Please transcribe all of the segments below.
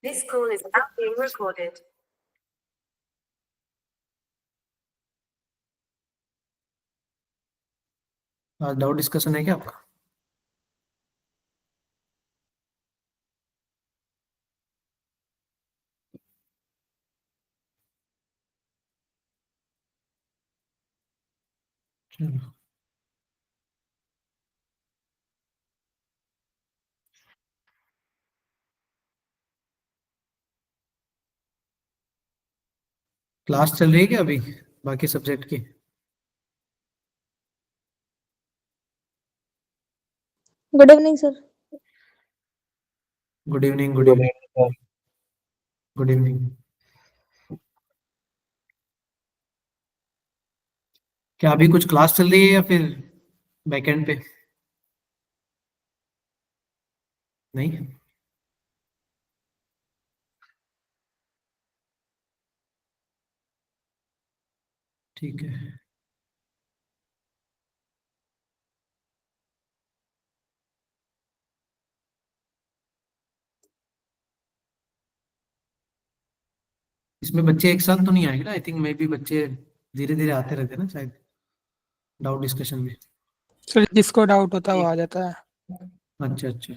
This call is now being recorded. आज doubt discussion है क्या आपका? चलो क्लास चल रही है क्या अभी बाकी सब्जेक्ट की? Good evening sir. Good evening. Good evening. Good evening. क्या अभी कुछ क्लास चल रही है या फिर बैकएंड पे? नहीं, ठीक है। इसमें बच्चे एक साथ तो नहीं आएंगे ना? आई थिंक मे बी बच्चे धीरे धीरे आते रहते हैं ना शायद डाउट डिस्कशन में। सर जिसको डाउट होता है वो आ जाता है। अच्छा अच्छा,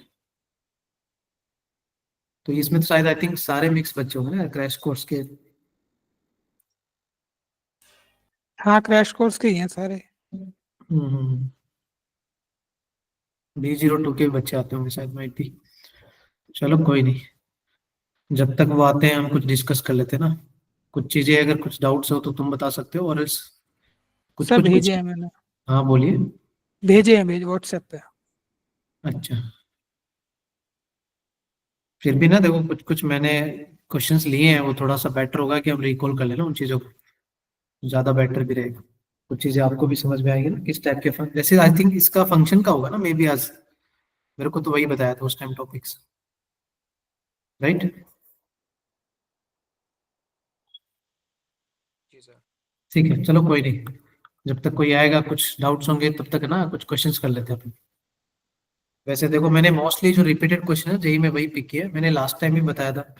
तो इसमें तो शायद आई थिंक सारे मिक्स बच्चे होंगे ना क्रैश कोर्स के। हाँ क्रैश कोर्स के ही हैं सारे। B02 के भी बच्चे आते होंगे शायद, माइट भी। चलो कोई नहीं, जब तक वो आते हैं हम कुछ डिस्कस कर लेते हैं ना। कुछ चीजें अगर कुछ डाउट्स हो तो तुम बता सकते हो, और else कुछ सर कुछ भेजे हैं मैंने, हाँ बोलिए। भेजे हैं व्हाट्सएप पे। अच्छा, फिर भी ना देखो कुछ कुछ मैंने क्वेश्चंस लिए हैं, वो थोड़ा सा बेटर होगा कि हम रिकॉल कर लेना उन चीजों को, ज्यादा बेटर भी रहेगा। कुछ चीजें आपको भी समझ में आएगी ना किस टाइप के जैसे आई थिंक इसका फंक्शन का होगा ना मे बी आज। मेरे को तो वही बताया था उस टाइम टॉपिक्स, राइट? जी सर। ठीक है, चलो कोई नहीं। जब तक कोई आएगा कुछ डाउट्स होंगे तब तक ना कुछ क्वेश्चंस कर लेते हैं अपन। वैसे देखो मैंने मोस्टली जो रिपीटेड क्वेश्चन है जेई में वही पिक किया है, मैंने लास्ट टाइम भी बताया था।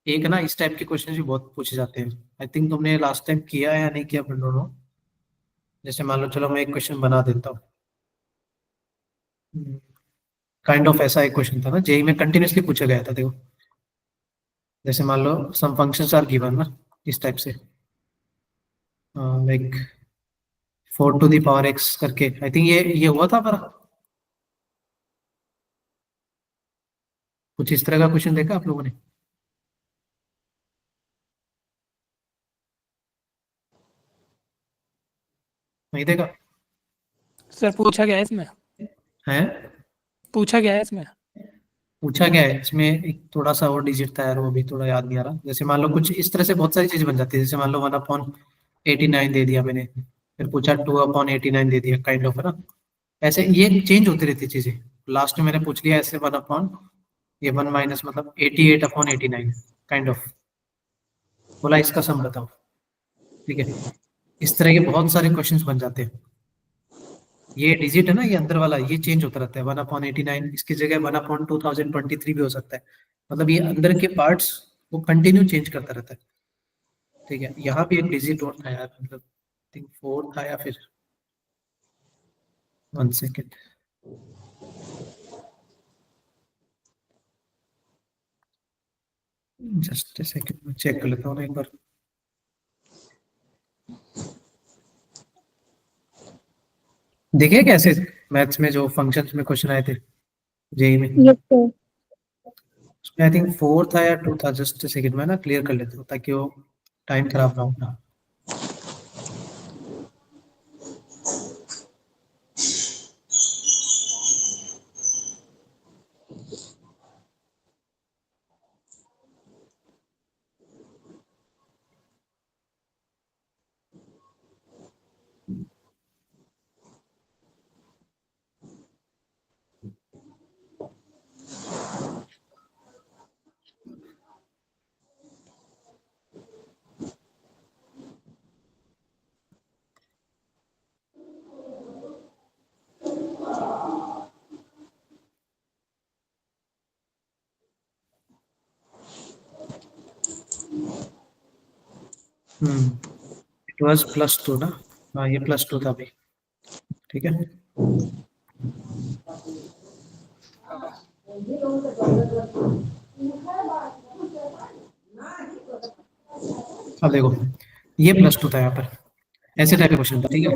एक ना इस टाइप के क्वेश्चन भी बहुत पूछे जाते हैं। आई थिंक तुमने लास्ट टाइम किया है या नहीं किया, अपन दोनों। जैसे मान लो, चलो मैं एक क्वेश्चन बना देता हूँ। काइंड ऑफ ऐसा एक क्वेश्चन था ना जेई में, कंटिन्यूसली पूछा गया था देखो। जैसे मान लो सम फंक्शंस आर गिवन ना, इस टाइप से, like 4 to the power x करके। आई थिंक ये हुआ था पर कुछ इस तरह का क्वेश्चन देखा आप लोगों ने? नहीं देखा? सर पूछा गया है इसमें, है? पूछा गया है इसमें। पूछा गया है इसमें, एक थोड़ा सा और डिजिट था यार, वो भी थोड़ा याद नहीं आ रहा। जैसे मान लो कुछ इस तरह से बहुत सारी चीजें बन जाती है। जैसे मान लो 1/89 दे दिया मैंने, फिर पूछा 2/89 दे दिया, काइंड ऑफ है ना। ऐसे ये चेंज होती रहती है चीजें। लास्ट में मैंने पूछ लिया ऐसे 1 ये 1 माइनस मतलब 88/89, काइंड ऑफ। बोला इसका सम बताओ। ठीक है, इस तरह के बहुत सारे क्वेश्चंस बन जाते हैं। ये डिजिट है ना, ये अंदर वाला, ये चेंज होता रहता है। 1/89 इसकी जगह 1/2023 भी हो सकता है। मतलब ये अंदर के पार्ट्स वो कंटिन्यू चेंज करता रहता है। ठीक है, यहाँ भी एक डिजिट और था यार, मतलब थिंक 4 था या फिर 1 सेकेंड। जस्ट सेकेंड में चेक कर लेता हूँ ना एक बार। देखिए कैसे मैथ्स में जो फंक्शंस में क्वेश्चन आए थे जेई में, यस सर। उसमें आई थिंक 4 था या 2 था। जस्ट सेकेंड में ना क्लियर कर लेता हूँ ताकि वो टाइम खराब ना हो। इट वाज +2 ना। हाँ ये +2 था अभी, ठीक है। अब देखो ये +2 था यहाँ पर, ऐसे टाइप का क्वेश्चन था, ठीक है।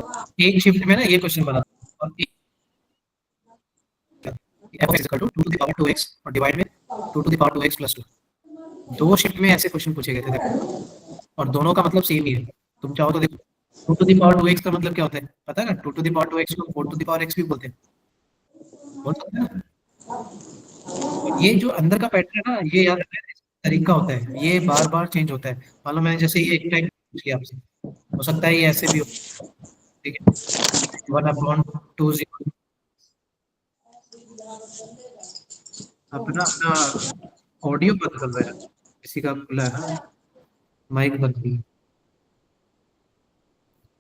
एक शिफ्ट में ना ये क्वेश्चन बना और f(2x) और डिवाइड में 2 + 2। दो शिफ्ट में ऐसे क्वेश्चन पूछे गए थे देखो, और दोनों का मतलब सेम ही है। तुम चाहो तो देखो 2 का मतलब क्या होता है पता है ना? 2 को 4 भी बोलते हैं, बोल सकते हैं ना? और ये जो अंदर का पैटर्न है ना, ये याद रखने का तरीका होता है, ये बार बार चेंज होता है। मान लो मैंने जैसे ये एक टाइम पूछ लिया आपसे, हो सकता है ये ऐसे भी हो, ठीक है। 1/2 अपना अपना ऑडियो बंद कर दो यार, किसी का खुला है ना माइक बंद नहीं।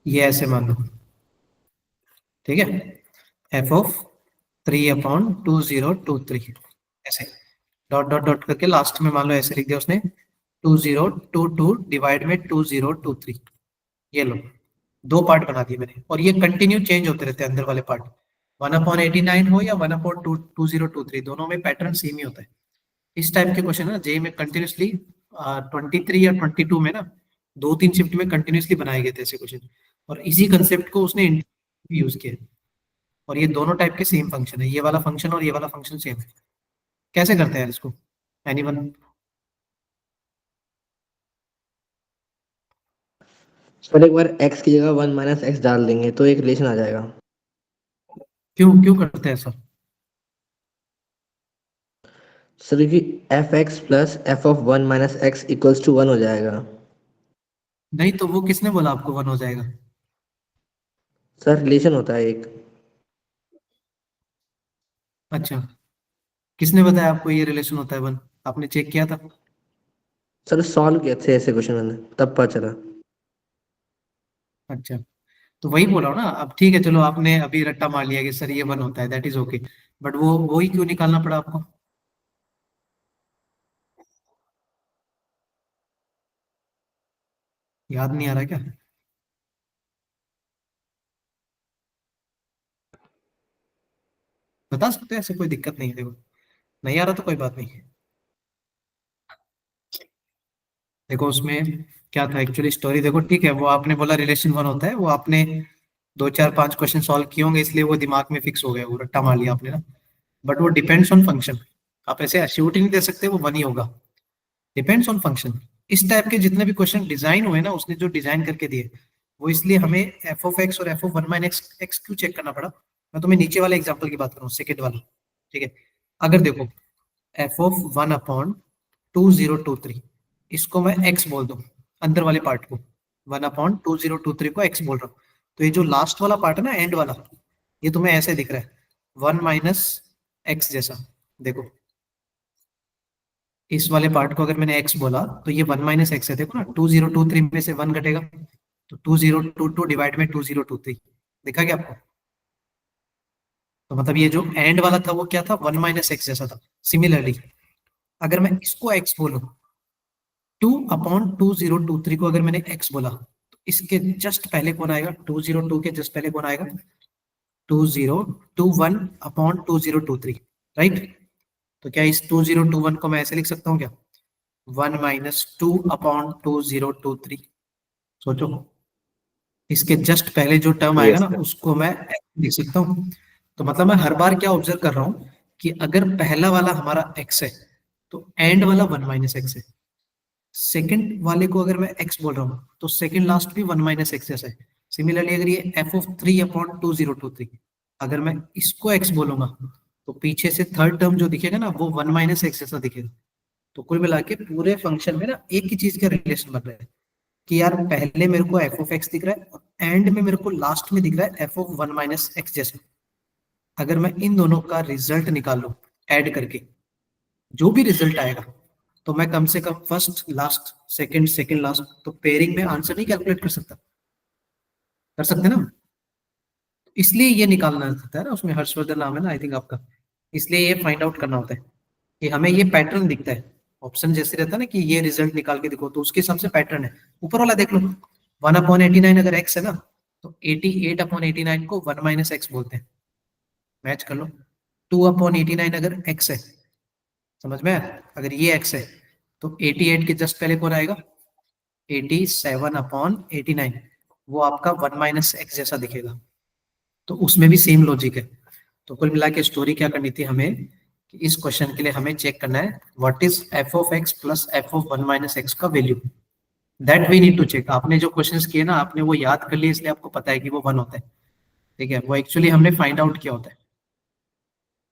ये ऐसे मान लो, ठीक है, f(3/2023) ऐसे डॉट डॉट डॉट करके लास्ट में मान लो ऐसे लिख दिया उसने 2022 डिवाइड में 2023। ये लो दो पार्ट बना दिए मैंने, और ये कंटिन्यू चेंज होते रहते हैं अंदर वाले पार्ट। 1/89 हो या 1/2023, दोनों में पैटर्न सेम ही होता है। इस टाइप के क्वेश्चन ना जेई में कंटिन्यूसली 23 या 22 में ना 2-3 शिफ्ट में कंटिन्यूसली बनाए गए थे ऐसे क्वेश्चन, और इसी कंसेप्ट को उसने यूज किया। और ये दोनों टाइप के सेम फंक्शन है, ये वाला फंक्शन और ये वाला फंक्शन सेम है। कैसे करते हैं इसको, एनीवन? सर एक बार x की जगह 1 - x डाल देंगे तो एक रिलेशन आ जाएगा। क्यों क्यों करते हैं ऐसा? सर कि f(x + f(1 - x) = 1 हो जाएगा। नहीं तो वो किसने बोला आपको 1 हो जाएगा? सर रिलेशन होता है एक। अच्छा, किसने बताया आपको ये रिलेशन होता है 1? आपने चेक किया था? सर सॉल्व किए थे ऐसे क्वेश्चन मैंने, तब पता चला। अच्छा, तो वही बोला हूं ना। अब ठीक है चलो, आपने अभी रट्टा मार लिया कि सर ये 1 होता है, दैट इज ओके, बट वो ही क्यों निकालना पड़ा आपको? याद नहीं आ रहा क्या? बता सकते हैं, ऐसे कोई दिक्कत नहीं है। देखो नहीं आ रहा तो कोई बात नहीं। देखो उसमें क्या था एक्चुअली स्टोरी, देखो ठीक है, वो आपने बोला रिलेशन 1 होता है, वो आपने 2 4 5 क्वेश्चन सॉल्व किए होंगे, इसलिए वो दिमाग में फिक्स हो गया, वो रट्टा मार लिया आपने ना। बट वो डिपेंड्स ऑन फंक्शन, आप ऐसे एश्योरिटी नहीं दे सकते वो 1 ही होगा, डिपेंड्स ऑन फंक्शन। इस टाइप के जितने भी क्वेश्चन डिजाइन हुए ना, उसने जो डिजाइन करके दिए, वो इसलिए हमें f(x) और f(1 - x) क्यों चेक करना पड़ा। मैं तुम्हें नीचे वाले एग्जांपल की बात करूँ, सेकंड वाला, ठीक है। अगर देखो f(1/2023), इसको मैं x बोल दूं, अंदर वाले पार्ट को 1/2023 को x बोल रहा हूँ, तो ये जो लास्ट वाला पार्ट है ना, एंड वाला, ये तुम्हें ऐसे दिख रहा है 1 - x जैसा। देखो इस वाले पार्ट को अगर मैंने x बोला तो ये 1 - x है, देखो ना 2023 में से 1 घटेगा, तो 2022 डिवाइड में 2023 दिखा क्या आपको? तो मतलब ये जो एंड वाला था वो क्या था, 1 - x जैसा था। सिमिलरली अगर मैं इसको x बोलूं, 2/2023 को अगर मैंने x बोला, तो इसके जस्ट पहले कौन आएगा, 202 के जस्ट पहले कौन आएगा, 2021/2023, राइट। तो क्या इस 2021 को मैं ऐसे लिख सकता हूँ क्या, 1 - 2/2023? सोचो, इसके जस्ट पहले जो टर्म आएगा यस ना, सर। उसको मैं लिख सकता हूँ। तो मतलब मैं हर बार क्या ऑब्जर्व कर रहा हूँ कि अगर पहला वाला हमारा x है, तो एंड वाला 1 - x है। सेकंड वाले को अगर मैं x बोल रहा हूँ, तो सेकंड लास्ट भी 1 - x जैसा है। सिमिलरली अगर ये f(3/2023), अगर मैं इसको x बोलूंगा, तो पीछे से थर्ड टर्म जो दिखेगा ना, वो 1 - x जैसा दिखेगा। तो कुल मिला के पूरे फंक्शन में ना एक ही चीज का रिलेशन बन रहा है कि यार पहले मेरे को f(x) दिख रहा है, और एंड में मेरे को लास्ट में दिख रहा है f(1 - x) जैसा। अगर मैं इन दोनों का रिजल्ट निकाल लूं ऐड करके, जो भी रिजल्ट आएगा, तो मैं कम से come first last second second last, तो पेयरिंग में आंसर नहीं कैलकुलेट कर सकता? कर सकते ना? इसलिए ये निकालना होता है ना, उसमें हर्षवर्धन नाम है ना आई थिंक आपका, इसलिए ये फाइंड आउट करना होता है कि हमें ये पैटर्न दिखता है, ऑप्शन जैसे रहता है ना कि ये रिजल्ट निकाल के दिखो, तो उसके हिसाब से पैटर्न है। ऊपर वाला देख लो, 1/89 अगर x है ना, तो 88/89 को 1 माइनस एक्स बोलते हैं। मैच कर लो। 2/89 अगर x है, समझ में आया? अगर ये x है तो 88 के जस्ट पहले कौन आएगा? 87/89, वो आपका 1 माइनस एक्स जैसा दिखेगा। तो उसमें भी सेम लॉजिक है। तो कुल मिला के स्टोरी क्या करनी थी हमें कि इस क्वेश्चन के लिए हमें चेक करना है what is f of x plus f of 1 minus x का value. That we need to check. आपने जो क्वेश्चंस किए ना, आपने वो याद कर लिए, इसलिए आपको पता है कि वो 1 होता है। ठीक है, वो एक्चुअली हमने फाइंड आउट किया होता है।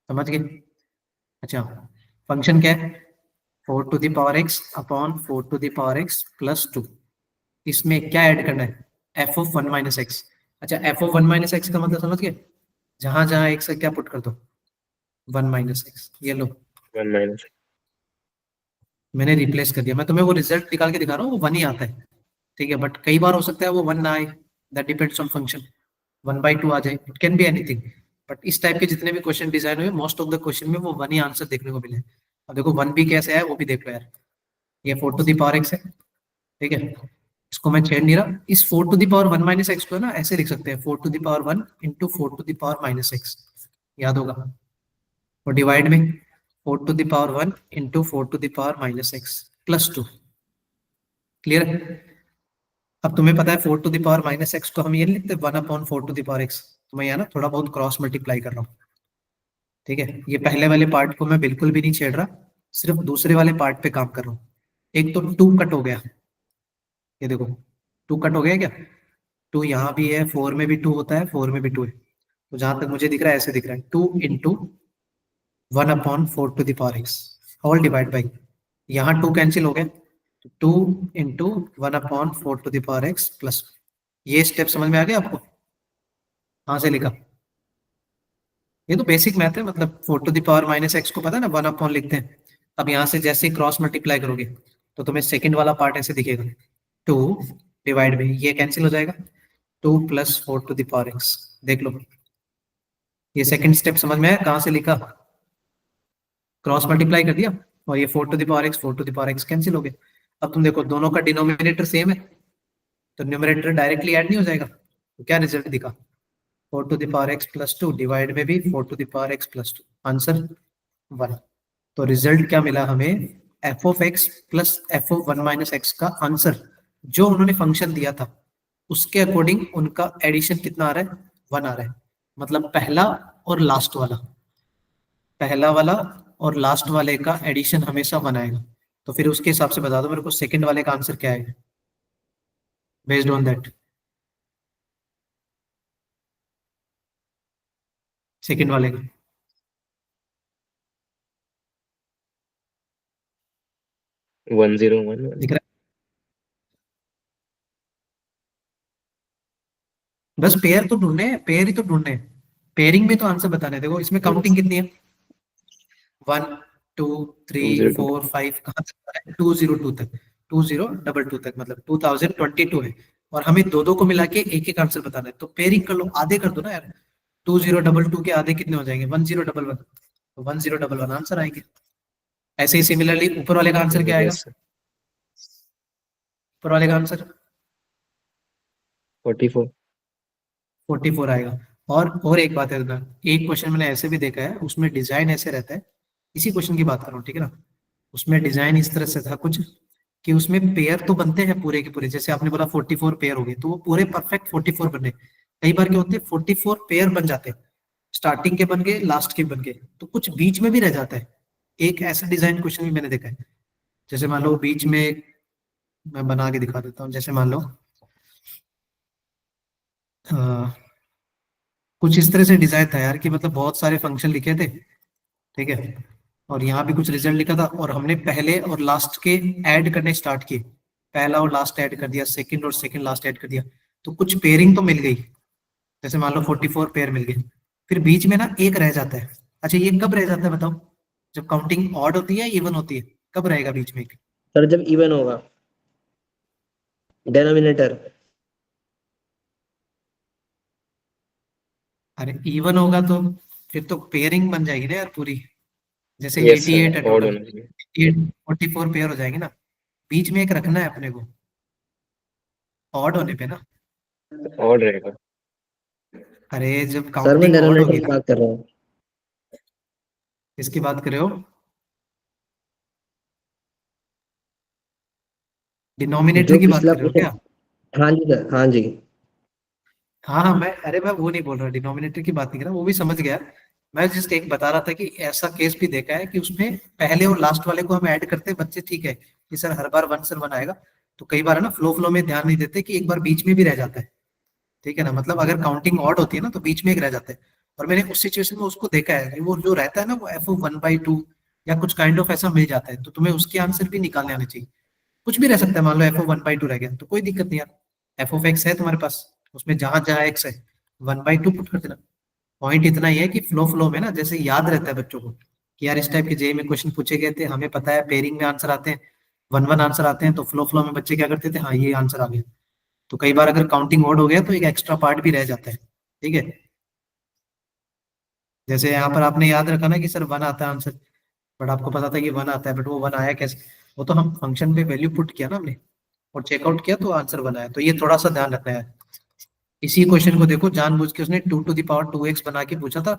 समझ गए? अच्छा, फंक्शन क्या है? 4 to the power x upon 4 to the power x plus 2। इसमें क्या ऐड करना है? f of 1 minus x. अच्छा, f ऑफ 1 माइनस एक्स का मतलब समझ गए? जहां जहां x है क्या पुट कर दो? 1 माइनस एक्स। ये लो, 1 माइनस मैंने रिप्लेस कर दिया। मैं तुम्हें वो रिजल्ट निकाल के दिखा रहा हूँ, वो 1 ही आता है। ठीक है, बट कई बार हो सकता है वो 1 ना आए, दैट डिपेंड्स ऑन फंक्शन। 1/2 आ जाए, it can be anything. But इस टाइप के जितने भी क्वेश्चन डिजाइन हुए, मोस्ट ऑफ द क्वेश्चन में वो 1 ही आंसर देखने को मिले। अब देखो 1 भी कैसे है वो भी देख लो यार। ये 4 टू द पावर x है, ठीक है, इसको मैं छेड़ नहीं रहा। इस 4 to the power 1 minus x को ना ऐसे लिख सकते हैं, 4 to the power 1 into 4 to the power minus x, याद होगा। और डिवाइड में 4 to the power 1 into 4 to the power minus x plus 2। Clear है? अब तुम्हें पता है 4 to the power minus x को हम ये नहीं लिखते 1/4 टू द पावर एक्स। तो मैं यहाँ ना थोड़ा बहुत क्रॉस मल्टीप्लाई कर रहा हूँ। ठीक है, ये पहले वाले पार्ट को मैं बिल्कुल भी नहीं छेड़ रहा, सिर्फ दूसरे वाले पार्ट पे काम कर रहा हूँ। एक तो 2 कट हो गया, ये देखो 2 कट हो गया क्या? 2 यहाँ भी है, 4 में भी 2 होता है, 4 में भी 2 है। तो जहां तक मुझे दिख रहा है ऐसे दिख रहा है, 2 into 1/4 to the power x all divide by, यहाँ 2 कैंसिल हो गए, 2 into 1/4 to the power x plus. ये स्टेप समझ में आ गया आपको? कहाँ से लिखा? ये तो बेसिक मैथ है, मतलब 4 to the power minus x को पता है ना, 1/, लिखते हैं। अब यहाँ से जैसे ही क्रॉस मल्टीप्लाई करोगे तो तुम्हें सेकंड वाला पार्ट ऐसे दिखेगा, 2 डिवाइड में ये कैंसिल हो जाएगा, 2 plus 4 to the power x. देख लो, ये सेकंड स्टेप समझ में आया कहाँ से लिखा? क्रॉस मल्टीप्लाई कर दिया और ये 4 to the power x 4 to the power x cancel हो गए। अब तुम देखो दोनों का डिनोमिनेटर सेम है, तो न्यूमरेटर डायरेक्टली ऐड नहीं हो जाएगा। तो क्या रिजल्ट दिखा? 4 to the power x plus 2 divide में भी 4 to the power x plus 2, answer 1। तो रिजल्ट क्या मिला हमें? f of x plus f of 1 minus x का आंसर जो उन्होंने फंक्शन दिया था उसके अकॉर्डिंग उनका एडिशन कितना आ रहा है? 1 आ रहा है। मतलब पहला और लास्ट वाला, पहला वाला और लास्ट वाले का एडिशन हमेशा 1 आएगा। तो फिर उसके हिसाब से बता दो मेरे को सेकंड वाले का आंसर क्या है बेस्ड ऑन दैट। सेकंड वाले का 101 दिख रहा है? बस पेयर तो ढूंढने हैं, पेयर ही तो ढूंढने हैं, पेयरिंग में तो आंसर बताने हैं। देखो इसमें काउंटिंग कितनी है? 1 2 3 202 4 5, कहाँ तक? 202 तक, 2022 तक, मतलब 2022 है। और हमें दो दो को मिला के एक एक आंसर बताना है। तो पेयरिंग कर लो, आधे कर दो ना यार। 2022 के आधे कितने हो जाएंगे? 1011, तो 1011 आंसर आएंगे। ऐसे ही सिमिलरली ऊपर वाले का आंसर क्या आएगा? yes ऊपर वाले का आंसर 44 44 आएगा। और एक बात है ना, एक क्वेश्चन मैंने ऐसे भी देखा है, उसमें डिजाइन ऐसे रहता है, इसी क्वेश्चन की बात कर रहा हूँ, ठीक है ना। उसमें डिजाइन इस तरह से था कुछ कि उसमें पेयर तो बनते हैं पूरे के पूरे, जैसे आपने बोला 44 पेयर हो गए, तो वो पूरे परफेक्ट 44 बने। कई बार क्या होते हैं 44 पेयर बन जाते हैं, स्टार्टिंग के बन गए, लास्ट के बन गए, तो कुछ बीच में भी रह जाता है। एक ऐसा डिजाइन क्वेश्चन भी मैंने देखा है, जैसे मान लो बीच में, मैं बना के दिखा देता हूँ, जैसे मान लो कुछ इस तरह से डिजाइन था यार कि मतलब बहुत सारे फंक्शन लिखे थे, ठीक है, और यहाँ भी कुछ रिजल्ट लिखा था, और हमने पहले और लास्ट के ऐड करने स्टार्ट किए, पहला और लास्ट ऐड कर दिया, सेकंड और सेकंड लास्ट ऐड कर दिया, तो कुछ पेयरिंग तो मिल गई। जैसे मान लो 44 पेयर मिल गए, फिर बीच में ना एक रह जाता है। अच्छा, ये कब रह जाता है बताओ? जब काउंटिंग ऑड होती है, इवन होती है, कब रहेगा बीच में एक? सर जब इवन होगा डिनोमिनेटर। अरे इवन होगा तो फिर तो पेयरिंग बन जाएगी ना यार पूरी, जैसे yes sir 88 है odd टोटल, होना चाहिए 44 पेयर हो जाएगी ना, बीच में एक रखना है अपने को, ऑड होने पे ना। ऑड रहेगा। अरे जब सर मैं काउंटिंग ऑड डेनोमिनेटर होगी की ना, बात कर रहा हूँ। इसकी बात कर रहे हो, डिनोमिनेटर जो की बात पिछला कर रहे हो क्या? क्वेश्चन, हाँ जी सर, हाँ जी। हाँ हाँ, मैं वो नहीं बोल रहा, डिनोमिनेटर की बात नहीं कर रहा, वो भी समझ गया। मैं जस्ट एक बता रहा था कि ऐसा केस भी देखा है कि उसमें पहले और लास्ट वाले को हम ऐड करते हैं बच्चे, ठीक है कि सर हर बार वन सर वन आएगा, तो कई बार है ना फ्लो फ्लो में ध्यान नहीं देते कि एक बार बीच में भी रह जाता है, ठीक है ना, मतलब अगर काउंटिंग ऑड होती है ना तो बीच में एक रह जाता है। और मैंने उस सिचुएशन में उसको देखा है कि वो जो रहता है ना वो FO1/2 या कुछ काइंड ऑफ ऐसा मिल जाता है, तो तुम्हें उसके आंसर भी निकालने आने चाहिए। कुछ भी रह सकता है, मान लो FO1/2 रह गया तो कोई दिक्कत नहीं यार, f(x) है तुम्हारे पास, उसमें जहां जहां x है 1/2 पुट कर देना। पॉइंट इतना ही है कि फ्लो फ्लो में ना जैसे याद रहता है बच्चों को कि यार इस टाइप के जेई में क्वेश्चन पूछे गए थे, हमें पता है पेयरिंग में आंसर आते हैं, वन वन आंसर आते हैं, तो फ्लो फ्लो में बच्चे क्या करते थे, हाँ ये आंसर आ गया। तो कई बार अगर काउंटिंग ऑड हो गया तो एक एक्स्ट्रा पार्ट भी रह जाता है, ठीक है। जैसे यहाँ पर आपने याद रखा ना कि सर वन आता है आंसर, बट आपको पता था कि वन आता है, बट वो वन आया कैसे? वो तो हम फंक्शन पे वैल्यू पुट किया ना हमने, और चेकआउट किया तो आंसर बना है, तो ये थोड़ा सा ध्यान रखना है। इसी क्वेश्चन को देखो, जानबूझ के उसने 2 to the power 2x बना के पूछा था,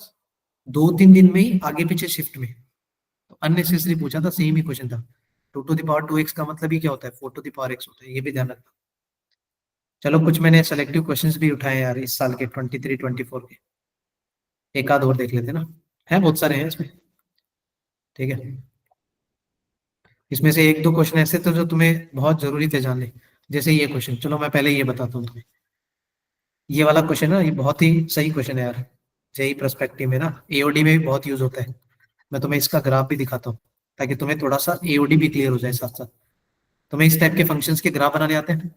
2-3 दिन में ही आगे पीछे शिफ्ट में, तो अननेसेसरी पूछा था, सेम ही क्वेश्चन था। 2 to the power 2x का मतलब ही क्या होता है, 4 to the power x होता है, ये भी ध्यान रखना। चलो कुछ मैंने सेलेक्टिव क्वेश्चंस भी उठाए यार इस साल के 23-24 के, एक आध और देख लेते ना, है बहुत सारे हैं इसमें, ठीक है। इसमें से एक दो क्वेश्चन ऐसे थे जो तुम्हें बहुत जरूरी थे जानने, जैसे ये क्वेश्चन, चलो मैं पहले ये बताता हूँ तुम्हें। ये वाला क्वेश्चन है, ये बहुत ही सही क्वेश्चन है यार, जेई पर्सपेक्टिव में ना, एओडी में भी बहुत यूज होता है। मैं तुम्हें इसका ग्राफ भी दिखाता हूँ ताकि तुम्हें थोड़ा सा एओडी भी क्लियर हो जाए साथ साथ। तुम्हें इस टाइप के फंक्शंस के ग्राफ बनाने आते हैं?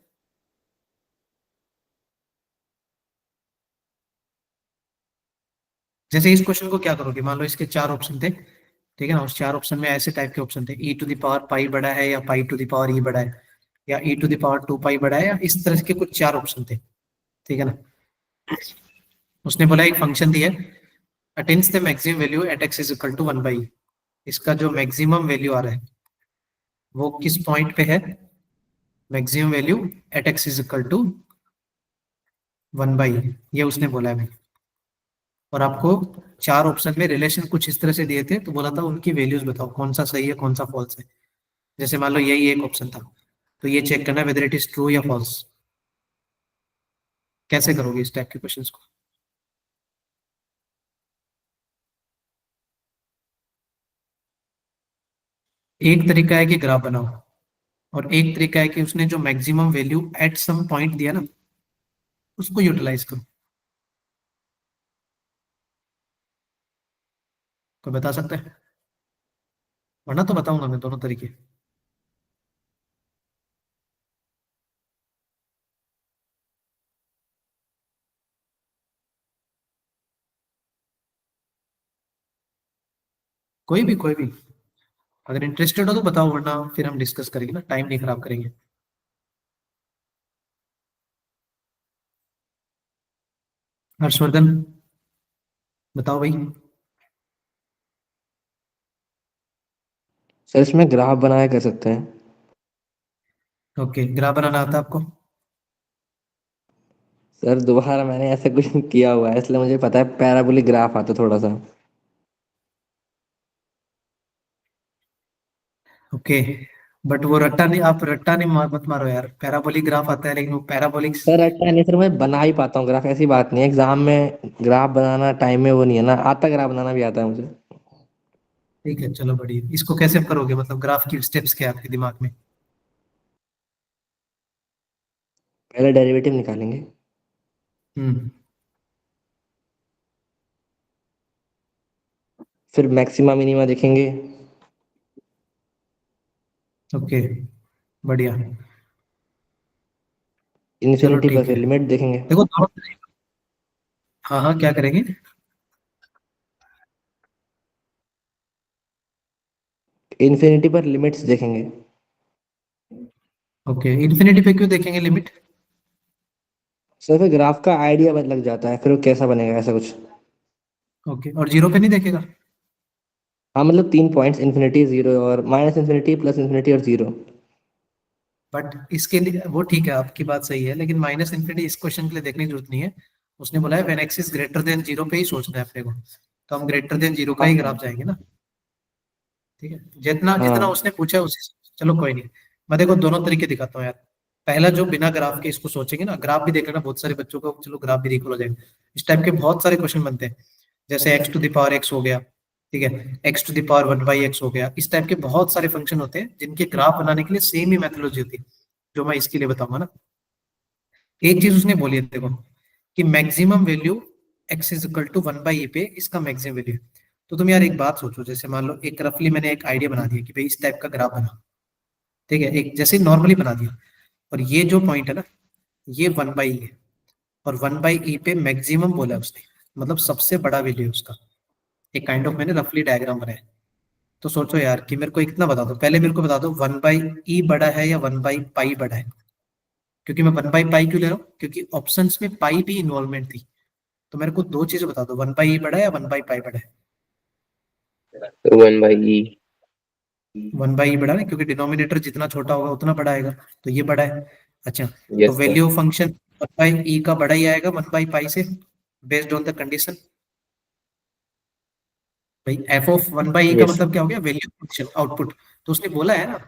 जैसे इस क्वेश्चन को क्या करोगे, मान लो इसके 4 ऑप्शन थे, ठीक है ना, उस 4 ऑप्शन में ऐसे टाइप के ऑप्शन थे, e⁻π बड़ा है या π⁻e बड़ा है, या e⁻2π बड़ा है, या इस तरह के कुछ 4 ऑप्शन थे, ठीक है ना। उसने बोला एक फंक्शन दिया है, attains the maximum value at x is equal to 1/e। इसका जो मैक्सिमम वैल्यू आ रहा है वो किस पॉइंट पे है, maximum value at x is equal to 1/e, ये उसने बोला है भाई। और आपको 4 ऑप्शन में रिलेशन कुछ इस तरह से दिए थे, तो बोला था उनकी वैल्यूज बताओ कौन सा सही है कौन सा फॉल्स है। जैसे मान लो यही एक ऑप्शन था, तो ये चेक करना वेदर इट इज ट्रू या फॉल्स। कैसे करोगे इस टाइप के क्वेश्चंस को? एक तरीका है कि ग्राफ बनाओ, और एक तरीका है कि उसने जो maximum value at some point दिया ना उसको यूटिलाइज करो। कोई बता सकता है? वरना तो बताऊंगा मैं दोनों तरीके। कोई भी अगर इंटरेस्टेड हो तो बताओ, वरना फिर हम डिस्कस करेंगे ना, टाइम नहीं खराब करेंगे। हर्षवर्धन बताओ भाई। सर इसमें ग्राफ बनाया कर सकते हैं। ओके, ग्राफ बनाना आता है आपको? सर दोबारा मैंने ऐसा कुछ किया हुआ है, इसलिए मुझे पता है पैराबोलिक ग्राफ आता है थोड़ा सा। ओके, बट वो रट्टा नहीं, आप रट्टा नहीं मत मारो यार, पैराबोलिक ग्राफ आता है लेकिन वो पैराबोलिक। सर अच्छा नहीं सर, मैं बना ही पाता हूँ ग्राफ, ऐसी बात नहीं है। एग्जाम में ग्राफ बनाना टाइम में वो नहीं है ना, आता ग्राफ बनाना भी आता है मुझे। ठीक है चलो बढ़िया, इसको कैसे करोगे, मतलब ग्राफ की स्टेप्स क्या है आपके दिमाग में? पहले डेरिवेटिव निकालेंगे। हम्म। फिर मैक्सिमा मिनिमा देखेंगे। ओके, बढ़िया। चलो इन्फिनिटी पर ठीक फिर है, लिमिट देखेंगे। देखो हाँ हाँ, क्या करेंगे? इन्फिनिटी पर लिमिट्स देखेंगे। ओके, इन्फिनिटी पे क्यों देखेंगे लिमिट? सर फिर ग्राफ का आइडिया बस लग जाता है, फिर वो कैसा बनेगा ऐसा कुछ। ओके, और जीरो पे नहीं देखेगा? हाँ मतलब 3 पॉइंट्स, इन्फिनिटी, जीरो और माइनस इन्फिनिटी, प्लस इन्फिनिटी और जीरो। बट इसके लिए वो ठीक है, आपकी बात सही है, लेकिन माइनस इन्फिनिटी इस क्वेश्चन के लिए देखने की जरूरत नहीं है। उसने बोला है when x is greater than zero पे ही सोचना है अपने को, तो हम ग्रेटर देन जीरो का ही ग्राफ जाएंगे ना। ठीक है, जितना जितना हाँ उसने पूछा उसी से। चलो कोई नहीं, मैं देखो दोनों तरीके दिखाता हूँ यार। पहला जो बिना ग्राफ के इसको सोचेंगे ना, ग्राफ भी देख लेना बहुत सारे बच्चों को, चलो ग्राफ भी रिकॉल हो जाएगा। इस टाइप के बहुत सारे क्वेश्चन बनते हैं, जैसे x to the power x हो गया, ठीक है, x to the power one by x हो गया। इस टाइप के बहुत सारे फंक्शन होते हैं जिनके ग्राफ बनाने के लिए सेम ही मेथोलॉजी होती है, जो मैं इसके लिए बताऊंगा ना। एक चीज उसने बोली है देखो, कि maximum value x is equal to one by a पे इसका मैक्सिमम वैल्यू। तो तुम यार एक बात सोचो, जैसे मान लो एक रफली मैंने एक आइडिया बना दिया कि भाई इस टाइप का ग्राफ बना, ठीक है, एक जैसे नॉर्मली बना दिया, और ये जो पॉइंट है ना, ये वन बाई है, और वन बाई ई पे मैक्सिमम बोला है उसने, मतलब सबसे बड़ा वैल्यू है उसका। एक काइंड ऑफ मैंने रफली डायग्राम बनाया। तो सोचो यार कि मेरे को इतना बता दो, पहले मेरे को बता दो वन बाई ई बड़ा है या वन बाई पाई बड़ा है। क्योंकि मैं वन बाई पाई क्यों ले रहा हूँ, क्योंकि ऑप्शंस में पाई भी इन्वॉल्वमेंट थी। तो मेरे को दो चीजें बता दो, वन बाई ई बड़ा है या वन बाई पाई बड़ा है। One by e. One by e बड़ा है, क्योंकि डिनोमिनेटर जितना छोटा होगा उतना बड़ा आएगा, तो ये बड़ा है। अच्छा, तो yes sir. Value function one by e का बड़ा ही आएगा वन बाई पाई से, बेस्ड ऑन द कंडीशन। भाई एफ ऑफ वन बाई का यस मतलब क्या हो गया, वैल्यू फंक्शन आउटपुट। तो उसने बोला है ना,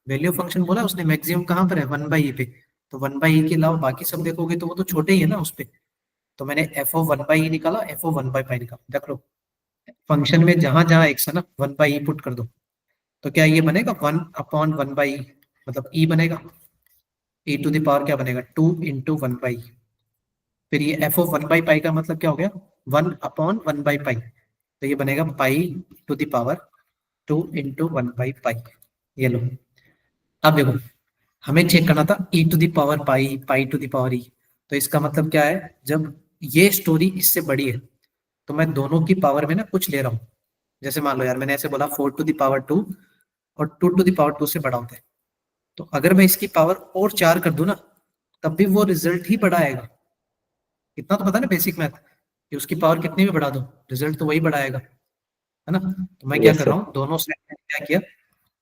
वैल्यू फंक्शन बोला उसने, मैक्सिमम कहाँ पर है, वन बाई पे। तो वन बाई के अलावा बाकी सब देखोगे तो वो तो छोटे ही है ना उस पे। तो मैंने एफ ऑफ वन बाई निकाला, एफ ऑफ वन बाई पाई निकाला, देख लो फंक्शन में जहां जहां एक्स है ना, वन बाई पुट कर दो। तो क्या ये बनेगा वन अपॉन वन बाई, मतलब ई बनेगा, ई टू द पावर क्या बनेगा, टू इंटू वन बाई। फिर ये f of one by pi का मतलब क्या हो गया, one upon one by pi. तो ये बनेगा pi to the power two into one by pi. ये लो, अब देखो हमें चेक करना था e to the power pi, pi to the power e. तो इसका मतलब क्या है, जब ये स्टोरी इससे बड़ी है तो मैं दोनों की पावर में ना कुछ ले रहा हूँ। जैसे मान लो यार मैंने ऐसे बोला four to the power two, और two to the power two से बड़ा होता है। तो अगर मैं इसकी पावर और चार कर दूं ना, तब भी वो रिजल्ट ही बड़ा आएगा। इतना तो पता ना बेसिक मैथ, कि उसकी पावर कितनी भी बढ़ा दो, रिजल्ट तो वही बड़ा आएगा, है ना। तो मैं क्या यस कर सर। रहा हूँ, दोनों साइड में क्या किया,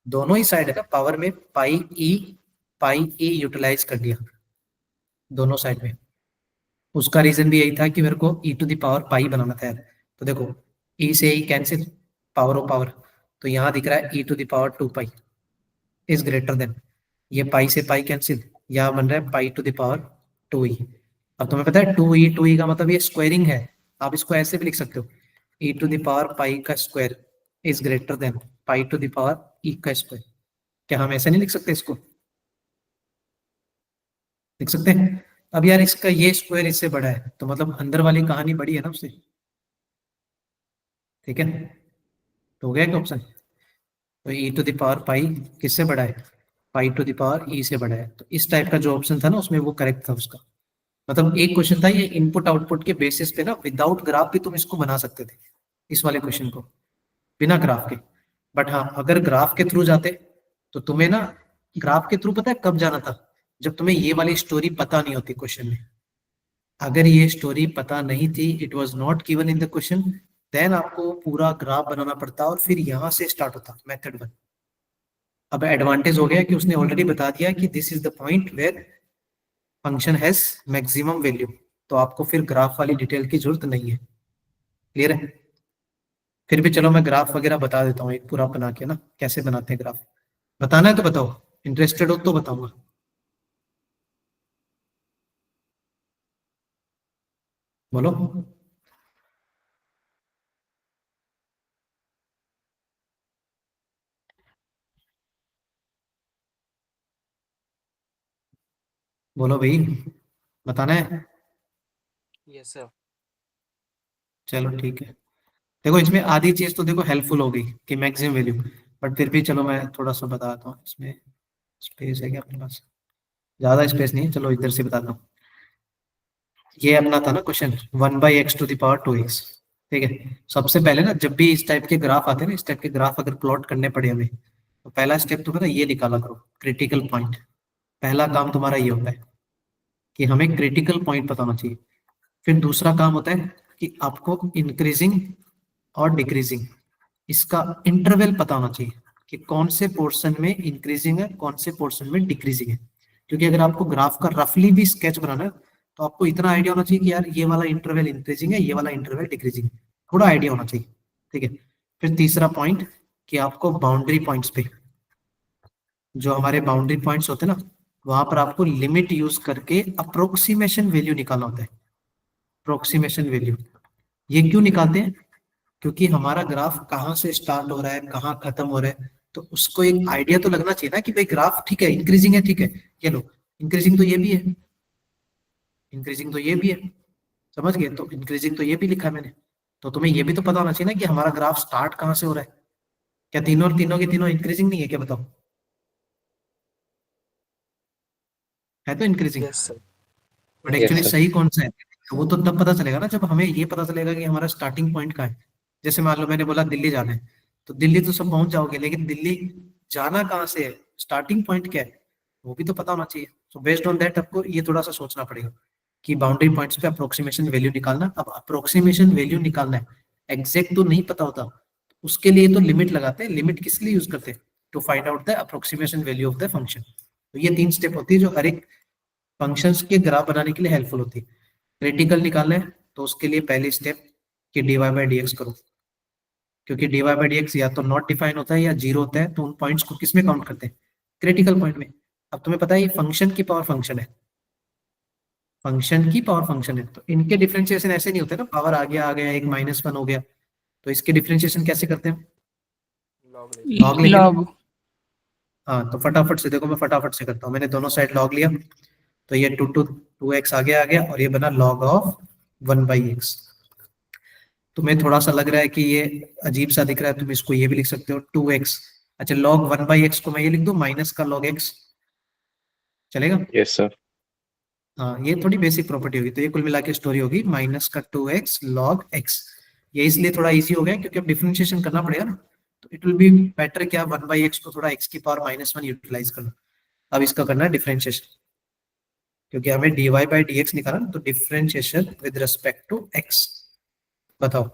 दोनों ही साइड है ना पावर में पाई ई यूटिलाइज कर दिया दोनों साइड में। उसका रीजन भी यही था कि मेरे को e to the power pi बनाना था यार। तो देखो ई से e cancel, power of power, तो यहाँ दिख रहा है e to the power two pi is greater than, ये पाई से पाई कैंसिल, यहाँ बन रहा है pi to the power two e. अब तुम्हें पता है टू ई का मतलब ये स्क्वायरिंग है। आप इसको ऐसे भी लिख सकते हो, e to the power pi का square is greater than pi to the power e का स्क्वायर। क्या हम ऐसे नहीं लिख सकते इसको, लिख सकते हैं। अब यार इसका ये स्क्वायर इससे बड़ा है, तो मतलब अंदर वाली कहानी बड़ी है ना उससे। ठीक है, तो हो गया क्या ऑप्शन। तो ई टू द पावर पाई किससे बड़ा है, पाई टू द पावर ई से बड़ा है। तो इस टाइप का जो ऑप्शन था ना उसमें वो करेक्ट था उसका। मतलब एक क्वेश्चन था ये इनपुट आउटपुट के बेसिस पे ना, विदाउट ग्राफ भी तुम इसको बना सकते थे, इस वाले क्वेश्चन को, बिना ग्राफ के। बट हाँ अगर ग्राफ के थ्रू जाते तो तुम्हें ना, ग्राफ के थ्रू पता है कब जाना था, जब तुम्हें ये वाली स्टोरी पता नहीं होती क्वेश्चन में। अगर ये स्टोरी पता नहीं थी, it was not given in the question, then आपको पूरा ग्राफ बनाना पड़ता और फिर यहां से स्टार्ट होता मेथड वन। अब एडवांटेज हो गया कि उसने ऑलरेडी बता दिया कि this is the point where function has maximum value, तो आपको फिर ग्राफ वाली डिटेल की जरूरत नहीं है। क्लियर है। फिर भी चलो मैं ग्राफ वगैरह बता देता हूँ एक पूरा बना के ना, कैसे बनाते हैं ग्राफ। बताना है तो बताओ, इंटरेस्टेड हो तो बताऊंगा। बोलो, बोलो भाई, बताना है। Yes sir. चलो ठीक है, देखो इसमें आधी चीज तो देखो हेल्पफुल होगी कि मैक्सिमम वैल्यू, बट फिर भी चलो मैं थोड़ा सा बताता हूँ। इसमें स्पेस है क्या अपने पास, ज्यादा स्पेस नहीं है, चलो इधर से बताता हूँ। ये अपना था ना question, one by x to the power two x. ठीक है, सबसे पहले ना जब भी इस टाइप के ग्राफ आते हैं ना, इस टाइप के ग्राफ अगर प्लॉट करने पड़े हमें, तो पहला स्टेप तो पता है ये निकाला करो, क्रिटिकल पॉइंट। पहला काम तुम्हारा ये होता है कि हमें क्रिटिकल पॉइंट पता होना चाहिए। फिर दूसरा काम होता है कि आपको इंक्रीजिंग और डिक्रीजिंग इसका इंटरवल पता होना चाहिए कि कौन से पोर्शन में इंक्रीजिंग है, कौन से पोर्शन में डिक्रीजिंग है। क्योंकि अगर आपको ग्राफ का रफली भी स्केच बनाना है तो आपको इतना आइडिया होना चाहिए कि यार ये वाला इंटरवल इंक्रीजिंग है, ये वाला इंटरवल डिक्रीजिंग है, थोड़ा आइडिया होना चाहिए। ठीक है, फिर तीसरा पॉइंट कि आपको बाउंड्री पॉइंट्स पे, जो हमारे बाउंड्री पॉइंट्स होते हैं ना, वहां पर आपको लिमिट यूज करके अप्रोक्सीमेशन वैल्यू निकालना होता है। अप्रोक्सीमेशन वैल्यू ये क्यों निकालते हैं? क्योंकि हमारा ग्राफ कहाँ से स्टार्ट हो रहा है, कहाँ खत्म हो रहा है, तो उसको एक आइडिया तो लगना चाहिए ना कि भाई ग्राफ ठीक है, इंक्रीजिंग है, ठीक है, ये लो इंक्रीजिंग तो ये भी है, इंक्रीजिंग तो ये भी है, समझ गए? तो इंक्रीजिंग तो ये भी लिखा है मैंने, तो तुम्हें ये भी तो पता होना चाहिए ना कि हमारा ग्राफ स्टार्ट कहाँ से हो रहा है। क्या तीनों और तीनों के तीनों इंक्रीजिंग नहीं है क्या? बताओ, है तो increasing, Yes, sir. But Yes, actually sir. सही कौन सा है? तो वो तो तब पता चलेगा ना जब हमें ये पता चलेगा कि हमारा स्टार्टिंग पॉइंट कहाँ है। जैसे मान लो मैंने बोला दिल्ली जाना है, तो दिल्ली तो सब पहुंच जाओगे, लेकिन दिल्ली जाना कहाँ से है, स्टार्टिंग पॉइंट क्या है, वो भी तो पता होना चाहिए। सो बेस्ड ऑन दैट आपको ये थोड़ा सा सोचना पड़ेगा कि बाउंड्री पॉइंट्स पे अप्रोक्सीमेशन वैल्यू निकालना। अब अप्रोक्सीमेशन वैल्यू निकालना है, एग्जैक्ट तो नहीं पता होता, उसके लिए तो लिमिट लगाते हैं। लिमिट किस लिए यूज करते हैं? To find out the approximation value of the function. तो ये 3 स्टेप होती है जो हर एक फंक्शंस के ग्राफ बनाने के लिए हेल्पफुल होती है। क्रिटिकल निकालना है तो उसके लिए पहली स्टेप कि dy बाई डी एक्स करो, क्योंकि dy बाई डी एक्स या तो नॉट डिफाइन होता है या जीरो होता है, तो उन पॉइंट्स को किस में काउंट करते हैं? क्रिटिकल पॉइंट में। अब तुम्हें पता है ये फंक्शन की पावर फंक्शन है, फंक्शन की पावर फंक्शन है, तो इनके डिफरेंशिएशन ऐसे नहीं होते ना, पावर आ गया एक -1 हो गया, तो इसके डिफरेंशिएशन कैसे करते हैं? Log लॉग लेके। log हाँ, तो फटाफट से देखो, मैं फटाफट से करता हूँ। मैंने दोनों साइड लॉग लिया, तो ये 2x आगे आ गया और ये बना log ऑफ 1/x। तुम्हें थोड़ा सा लग रहा है कि ये अजीब सा दिख रहा है, तुम इसको ये भी लिख सकते हो 2x। अच्छा, log 1/x को मैं ये लिख दूं माइनस का log x, चलेगा? Yes, sir. हाँ, ये थोड़ी बेसिक प्रॉपर्टी होगी, तो ये कुल मिला के स्टोरी होगी माइनस का 2x log x। ये इसलिए थोड़ा इजी हो गया क्योंकि अब डिफरेंशिएशन करना पड़ेगा ना, तो इट विल बी बेटर क्या 1/x को थोड़ा x की पावर -1 यूटिलाइज करना। अब इसका करना है डिफरेंशिएशन, क्योंकि हमें dy बाई डी एक्स निकालना, तो differentiation with respect to x। बताओ,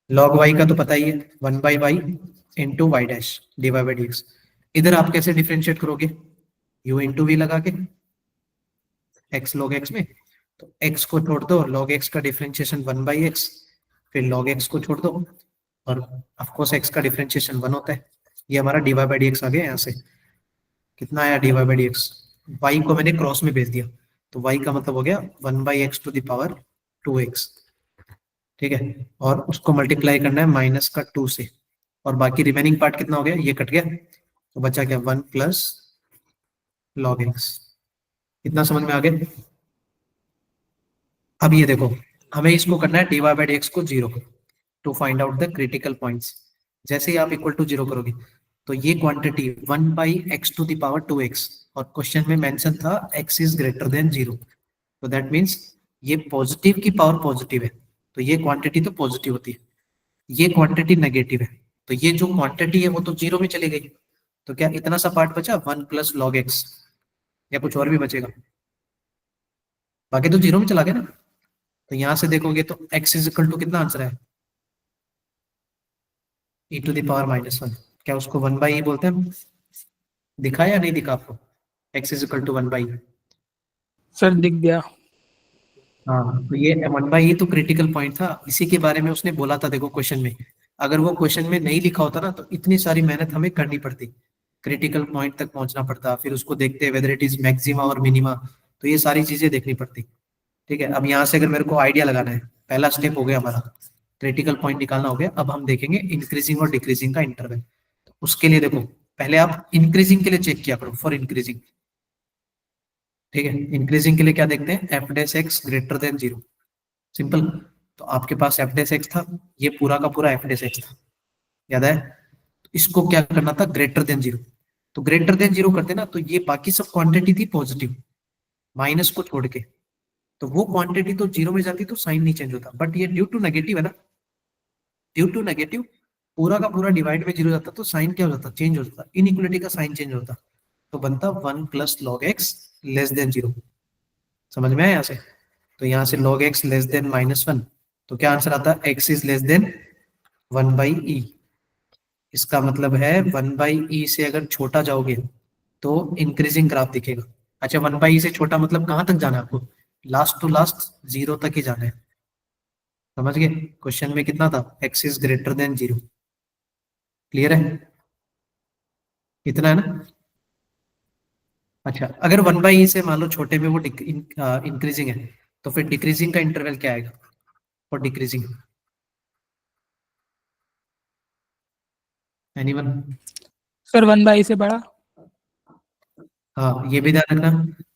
log y का तो पता ही है 1/y into y dash dy by d x. इधर आप कैसे डिफरेंशिएट करोगे? u इंटू वी लगा के x log x में, तो x को छोड़ दो, log x का डिफरेंशिएशन 1/x, फिर log x को छोड़ दो, और ऑफ कोर्स x का डिफरेंशिएशन 1 होता है। ये हमारा dy बाई डी एक्स आ गया। यहाँ से कितना आया dy by d x? y को मैंने क्रॉस में भेज दिया, तो y का मतलब हो गया 1/x to the power 2x। ठीक है, और उसको मल्टीप्लाई करना है माइनस का 2 से, और बाकी रिमेनिंग पार्ट कितना हो गया? ये कट गया, तो बचा क्या 1 प्लस log x। कितना समझ में आ गया? अब ये देखो, हमें इसको करना है dy बाई डी एक्स को 0 to find out the critical points. जैसे ही आप इक्वल टू 0 करोगे, तो ये quantity 1/x to the power 2x, और क्वेश्चन में मेंशन था x इज ग्रेटर देन 0, तो दैट मीन्स ये पॉजिटिव की पावर पॉजिटिव है, तो ये क्वांटिटी तो पॉजिटिव होती है, ये क्वांटिटी नेगेटिव है, तो ये जो क्वांटिटी है वो तो 0 में चली गई। तो क्या इतना सा पार्ट बचा 1 प्लस log x, या कुछ और भी बचेगा? बाकी तो 0 में चला गया ना। तो यहां से देखोगे तो x इज इक्वल टू कितना आंसर है? e to the power -1। क्या उसको 1/e बोलते हैं? दिखा या नहीं दिखा आपको? x is equal to 1/e। Sir दिख गया। हाँ, तो ये 1/e तो क्रिटिकल पॉइंट था, इसी के बारे में उसने बोला था। देखो क्वेश्चन में, अगर वो क्वेश्चन में नहीं लिखा होता ना, तो इतनी सारी मेहनत हमें करनी पड़ती, क्रिटिकल पॉइंट तक पहुंचना पड़ता, फिर उसको देखते वेदर इट इज मैक्सिमा और मिनिमा, तो ये सारी चीजें देखनी पड़ती। ठीक है, अब यहाँ से अगर मेरे को आइडिया लगाना है, पहला स्टेप हो गया हमारा, क्रिटिकल पॉइंट निकालना हो गया। अब हम देखेंगे इंक्रीजिंग और डिक्रीजिंग का इंटरवल। उसके लिए देखो, पहले आप इंक्रीजिंग के लिए चेक किया करो, फॉर इंक्रीजिंग। ठीक है, इंक्रीजिंग के लिए क्या देखते हैं? F dash x greater than 0, simple. तो आपके पास एफ डैश एक्स था, ये पूरा का पूरा एफ डैश एक्स था, याद है? तो इसको क्या करना था? Greater than 0। तो ग्रेटर देन 0 करते ना, तो ये बाकी सब क्वांटिटी थी पॉजिटिव, माइनस को छोड़ के, तो वो क्वांटिटी तो 0 में जाती तो साइन नहीं चेंज होता, बट ये ड्यू टू नेगेटिव है ना, ड्यू टू नेगेटिव पूरा का पूरा डिवाइड में 0 जाता, तो साइन क्या हो जाता? चेंज हो जाता, इनइक्वालिटी का साइन चेंज होता, तो बनता 1 plus log x less than 0। समझ में आया यहाँ से? तो यहाँ से log x लेस देन -1, तो क्या आंसर आता है? x is less than 1/e। इसका मतलब है 1/e से अगर छोटा जाओगे तो इंक्रीजिंग ग्राफ दिखेगा। अच्छा, 1/e से छोटा मतलब कहाँ तक जाना है आपको? लास्ट टू लास्ट जीरो तक ही जाना है। समझ गए? क्वेश्चन में कितना था? x is greater then 0। Clear है? इतना है ना? अच्छा, अगर 1/e से मान लो छोटे में वो इंक्रीजिंग है, तो फिर डिक्रीजिंग का इंटरवल क्या आएगा for decreasing? Anyone? Sir 1/e से बड़ा। हाँ, ये भी ध्यान रखना।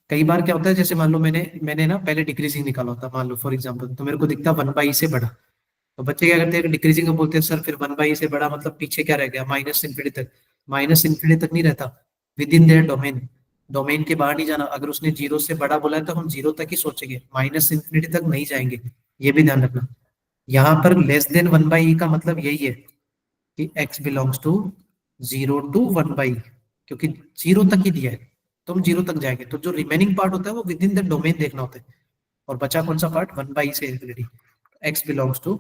कई बार क्या होता है, जैसे मान लो मैंने मैंने ना पहले डिक्रीजिंग निकाला होता, मान लो फॉर एग्जांपल, तो मेरे को दिखता 1/e से बड़ा। तो बच्चे क्या करते हैं, डिक्रीजिंग को बोलते हैं सर फिर 1/e से बड़ा मतलब पीछे क्या रह गया? माइनस इन्फिनिटी तक। माइनस इन्फिनिटी तक नहीं रहता, with in their domain. Domain के बाहर नहीं जाना। अगर उसने जीरो से बड़ा बोला है तो हम जीरो तक ही सोचेंगे, माइनस इन्फिनिटी तक नहीं जाएंगे। ये भी ध्यान रखना। यहाँ पर लेस देन 1/e का मतलब यही है कि x belongs to 0 to 1/e, क्योंकि जीरो तक ही दिया है, तुम जीरो तक जाएंगे, तो जो रिमेनिंग पार्ट होता है वो विद इन द डोमेन देखना होता है। और बचा कौन सा पार्ट? 1/e से infinity. x belongs to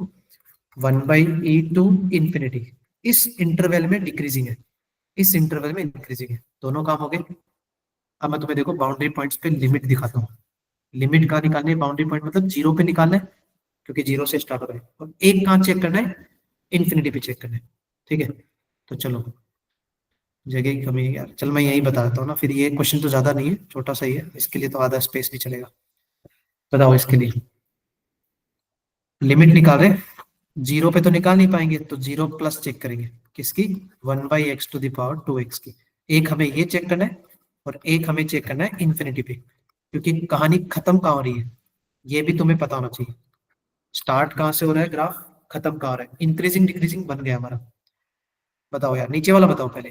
1/e to infinity. इस इंटरवल में डिक्रीजिंग है, इस इंटरवल में इंक्रीजिंग है। दोनों काम हो गए। अब मैं तुम्हें देखो बाउंड्री पॉइंट्स पे लिमिट दिखाता हूँ। लिमिट कहाँ निकालनी है? बाउंड्री पॉइंट मतलब जीरो पे निकालना है, क्योंकि जीरो से स्टार्ट हो रहा है। और एक कहाँ चेक करना है? इंफिनिटी पे चेक करना है। ठीक है, तो चलो, जगह की कमी है यार, चल मैं यही बता देता हूँ ना, फिर ये क्वेश्चन तो ज्यादा नहीं है, छोटा सा ही है, इसके लिए तो आधा स्पेस भी चलेगा। बताओ, इसके लिए लिमिट निकाल रहे, जीरो पे तो निकाल नहीं पाएंगे, तो जीरो प्लस चेक करेंगे। किसकी? 1/x to the power 2x की। एक हमें ये चेक करना है और एक हमें चेक करना है इंफिनिटी पे, क्योंकि कहानी खत्म कहाँ हो रही है ये भी तुम्हें पता होना चाहिए। स्टार्ट कहाँ से हो रहा है ग्राफ, खत्म कहाँ हो रहा है? इंक्रीजिंग डिक्रीजिंग बन गया हमारा। बताओ यार, नीचे वाला बताओ पहले,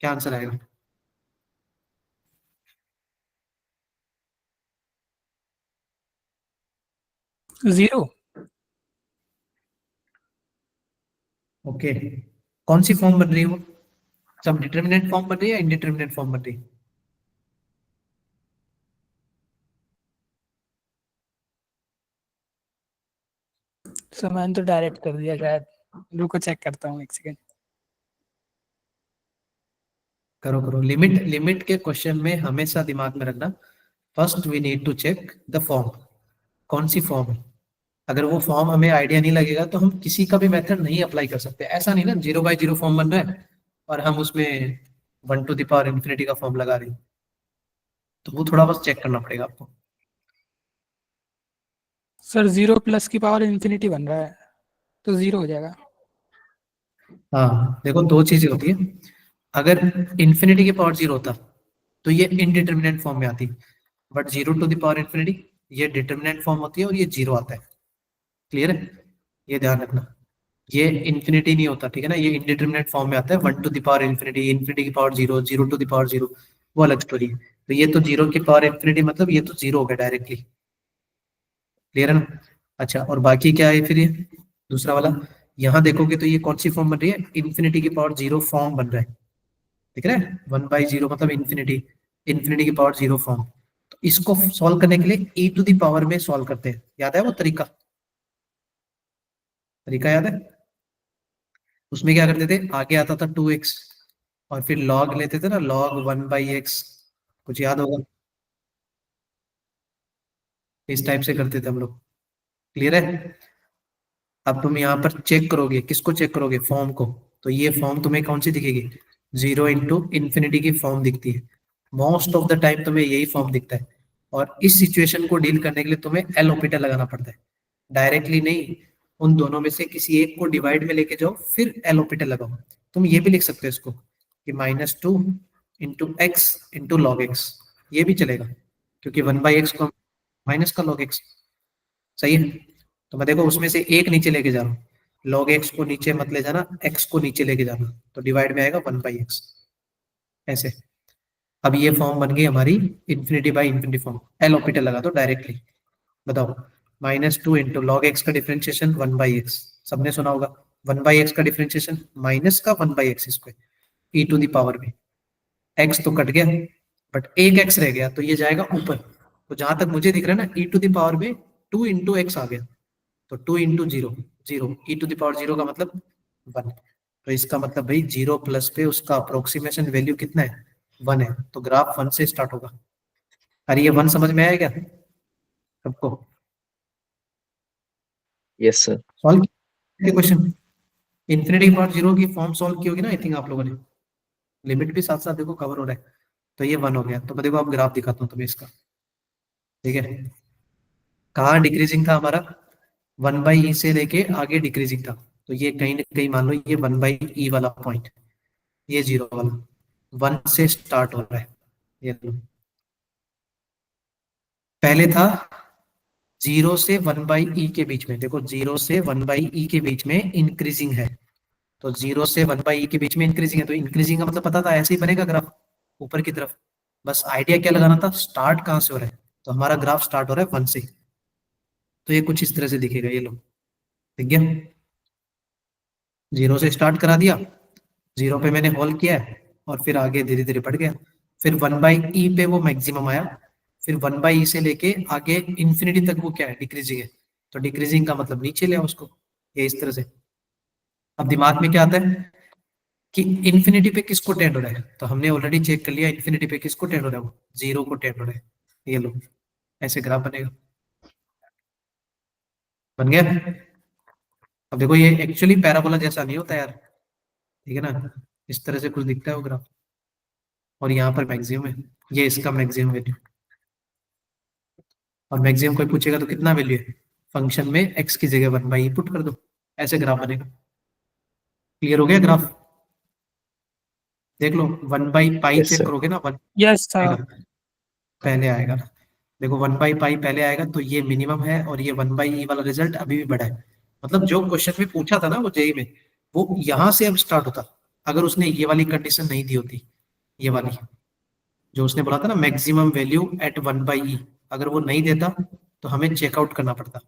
क्या आंसर आएगा? जीरो। ओके, कौन सी फॉर्म बन रही है वो? सब डिटर्मिनेंट फॉर्म बन रही है या इंडिटर्मिनेंट फॉर्म बन रही है? सर मैंने तो डायरेक्ट कर दिया शायद। रुको चेक करता हूँ एक सेकेंड। करो करो, लिमिट लिमिट के क्वेश्चन में हमेशा दिमाग में रखना, first we need to check the form. कौन सी फॉर्म है? अगर वो फॉर्म हमें आइडिया नहीं लगेगा तो हम किसी का भी मेथड नहीं अप्लाई कर सकते। ऐसा नहीं ना 0/0 फॉर्म बन रहा है और हम उसमें 1 टू द पावर इंफिनिटी का फॉर्म लगा रहे हैं, तो वो थोड़ा बस चेक करना पड़ेगा आपको। सर 0 प्लस की पावर इंफिनिटी बन रहा है, तो जीरो हो जाएगा। हाँ देखो, दो चीजें होती है। अगर इंफिनिटी की पावर जीरो होता तो ये इनडिटर्मिनेंट फॉर्म में आती, but 0 to the power infinity ये डिटर्मिनेंट फॉर्म होती है और ये जीरो आता है। क्लियर है? ये ध्यान रखना, ये इंफिनिटी नहीं होता, ठीक है ना, ये इंडिटर्मिनेट फॉर्म में आता है। 1 to the power infinity, infinity की power zero, 0 to the power zero, वो अलग स्टोरी है। तो ये तो 0 की पावर इंफिनिटी मतलब ये तो जीरो हो गया डायरेक्टली। क्लियर है ना? अच्छा, और बाकी क्या है फिर? ये दूसरा वाला, यहाँ देखोगे तो ये कौन सी फॉर्म बन रही है? इंफिनिटी की पावर जीरो फॉर्म बन रहा है। दिख रहा है? 1/0 मतलब इंफिनिटी, इंफिनिटी की पावर जीरो फॉर्म। तो इसको सॉल्व करने के लिए e टू द पावर में सॉल्व करते हैं। याद है वो तरीका? तरीका याद है? उसमें क्या करते थे, आगे आता था 2x और फिर log लेते थे ना, log 1/x। कुछ याद होगा? इस टाइप से करते थे हम लोग। क्लियर है? अब तुम यहाँ पर चेक करोगे, किसको चेक करोगे? फॉर्म को। तो ये फॉर्म तुम्हें कौन सी दिखेगी? 0 इंटू इंफिनिटी की फॉर्म दिखती है। मोस्ट ऑफ द टाइम तुम्हें यही फॉर्म दिखता है। और इस सिचुएशन को डील करने के लिए तुम्हें एल ऑपिटल लगाना पड़ता है, डायरेक्टली नहीं। उन दोनों में से किसी एक को डिवाइड में लेके जाओ, फिर एल ऑपिटल लगाओ। तुम ये भी लिख सकते हो इसको कि -2 into x into log x, ये भी चलेगा, क्योंकि 1/x को माइनस का log x। सही है? तो मैं देखो उसमें से एक नीचे लेके जा रहा हूँ, log x को नीचे मत ले जाना, x को नीचे लेके जाना, तो डिवाइड में आएगा 1/x। ऐसे। अब ये फॉर्म बन गई हमारी infinity by infinity form. L'Hopital लगा दो डायरेक्टली। बताओ, -2 इंटू log x का डिफरेंशिएशन 1/x, सबने सुना होगा। 1/x का डिफरेंशिएशन माइनस का 1/x square e to the power में। x तो कट गया, बट एक x रह गया, तो ये जाएगा ऊपर। तो जहां तक मुझे दिख रहा है ना, e टू द पावर में 2 इंटू x आ गया, तो 2 into zero, zero, e to the power zero का मतलब 1। तो इसका मतलब भाई 0 प्लस पे उसका अप्रोक्सीमेशन वैल्यू कितना है, 1 है, तो ग्राफ 1 से स्टार्ट होगा। अरे ये 1 समझ में आया क्या सबको? Yes sir. सॉल्व किया क्वेश्चन? इन्फिनिटी पार्ट 0 की फॉर्म सॉल्व की होगी ना आई थिंक आप लोगों ने, लिमिट भी साथ साथ देखो कवर हो रहा है। तो ये 1 हो गया। तो मैं देखो अब ग्राफ दिखाता हूँ तुम्हें इसका, ठीक है। कहाँ डिक्रीजिंग था हमारा, 1/e से लेके आगे डिक्रीजिंग था। तो ये कहीं ना कहीं मान लो ये 1/e वाला पॉइंट, ये 0 वाला 1 से स्टार्ट हो रहा है। ये लो। पहले था 0 से 1/e के बीच में, देखो 0 से 1/e के बीच में इंक्रीजिंग है। तो 0 से 1/e के बीच में इंक्रीजिंग है, तो इंक्रीजिंग का मतलब पता था ऐसे ही बनेगा ग्राफ ऊपर की तरफ। बस आइडिया क्या लगाना था, स्टार्ट कहाँ से हो रहा है। तो हमारा ग्राफ स्टार्ट हो रहा है 1 से। तो ये कुछ इस तरह से दिखेगा, ये लो, ठीक है। 0 से स्टार्ट करा दिया, 0 पे मैंने होल्ड किया है और फिर आगे धीरे धीरे बढ़ गया। फिर 1/e पे वो मैक्सिमम आया, फिर 1/e से लेके आगे इंफिनिटी तक वो क्या है, डिक्रीजिंग है। तो डिक्रीजिंग का मतलब नीचे ले आओ उसको, ये इस तरह से। अब दिमाग में क्या आता है कि इंफिनिटी पे किसको टेंड हो रहा है, तो हमने ऑलरेडी चेक कर लिया इंफिनिटी पे किसको टेंड हो रहा है, वो 0 को टेंड हो रहा है। ये लो, ऐसे ग्राफ बनेगा, बन गया। अब देखो ये एक्चुअली पैराबोला जैसा नहीं होता यार, ठीक है ना, इस तरह से कुछ दिखता है वो ग्राफ। और यहाँ पर मैक्सिमम है, ये इसका मैक्सिमम वैल्यू। और मैक्सिमम कोई पूछेगा तो कितना वैल्यू है, फंक्शन में x की जगह 1/e पुट कर दो, ऐसे ग्राफ बनेगा। क्लियर हो गया ग्राफ? देख लो 1/पाई Yes, चेक sir. करोगे ना, 1 यस आएगा सर। पहले आएगा ना। देखो 1/पाई पहले आएगा, तो ये मिनिमम है और ये 1/e वाला रिजल्ट अभी भी बड़ा है। मतलब जो क्वेश्चन में पूछा था ना वो जेई में, वो यहाँ से अब स्टार्ट होता अगर उसने ये वाली कंडीशन नहीं दी होती, ये वाली जो उसने बोला था ना मैक्सिमम वैल्यू एट 1/e, अगर वो नहीं देता तो हमें चेकआउट करना पड़ता।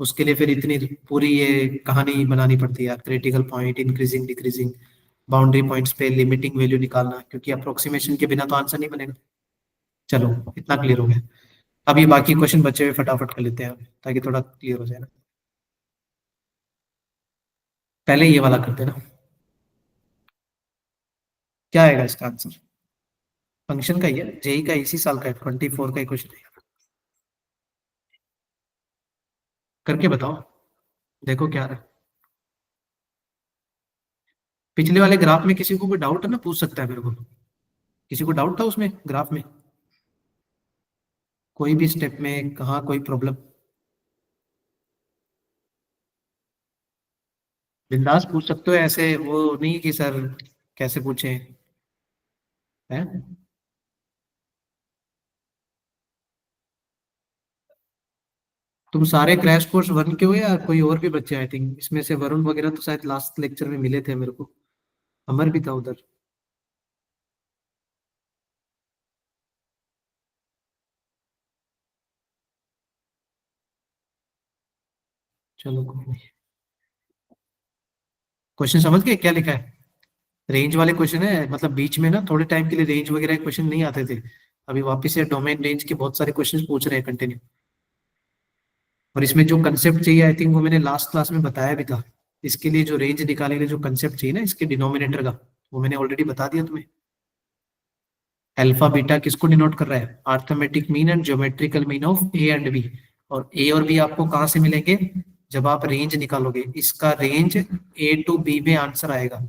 उसके लिए फिर इतनी पूरी ये कहानी बनानी पड़ती है यार, critical point, increasing decreasing, boundary points पे लिमिटिंग वैल्यू निकालना, क्योंकि अप्रोक्सीमेशन के बिना तो आंसर नहीं बनेगा। चलो इतना क्लियर हो गया। अब ये बाकी क्वेश्चन बच्चे हुए फटाफट कर लेते हैं ताकि थोड़ा क्लियर हो जाए ना। पहले ये वाला करते हैं ना, क्या आएगा इसका आंसर, फंक्शन का ही है, जेई का इसी साल का है, 24 का ही क्वेश्चन है। करके बताओ, देखो क्या रहा है। पिछले वाले ग्राफ में किसी को कोई डाउट है ना, पूछ सकता है मेरे को। किसी को डाउट था उसमें ग्राफ में, कोई भी स्टेप में कहाँ कोई प्रॉब्लम? बिंदास पूछ सकते हो, ऐसे वो नहीं कि सर कैसे पूछे हैं। तुम सारे क्रैश कोर्स 1 के हो या कोई और भी बच्चे? आई थिंक इसमें से वरुण वगैरह तो शायद लास्ट लेक्चर में मिले थे मेरे को, अमर भी था उधर। चलो क्वेश्चन समझ गए क्या लिखा है? रेंज वाले क्वेश्चन है, मतलब बीच में ना थोड़े टाइम के लिए रेंज वगैरह क्वेश्चन नहीं आते थे, अभी वापस से डोमेन रेंज के बहुत सारे क्वेश्चन पूछ रहे हैं कंटिन्यू। और इसमें जो कंसेप्ट चाहिए आई थिंक वो मैंने लास्ट क्लास में बताया भी था। इसके लिए जो रेंज निकालने के लिए जो कंसेप्ट चाहिए ना इसके डिनोमिनेटर का, वो मैंने ऑलरेडी बता दिया तुम्हें। अल्फा बीटा किसको डिनोट कर रहा है, arithmetic mean and geometrical mean of a and b. और ए और बी आपको कहां से मिलेंगे, जब आप रेंज निकालोगे, इसका रेंज ए टू बी में आंसर आएगा,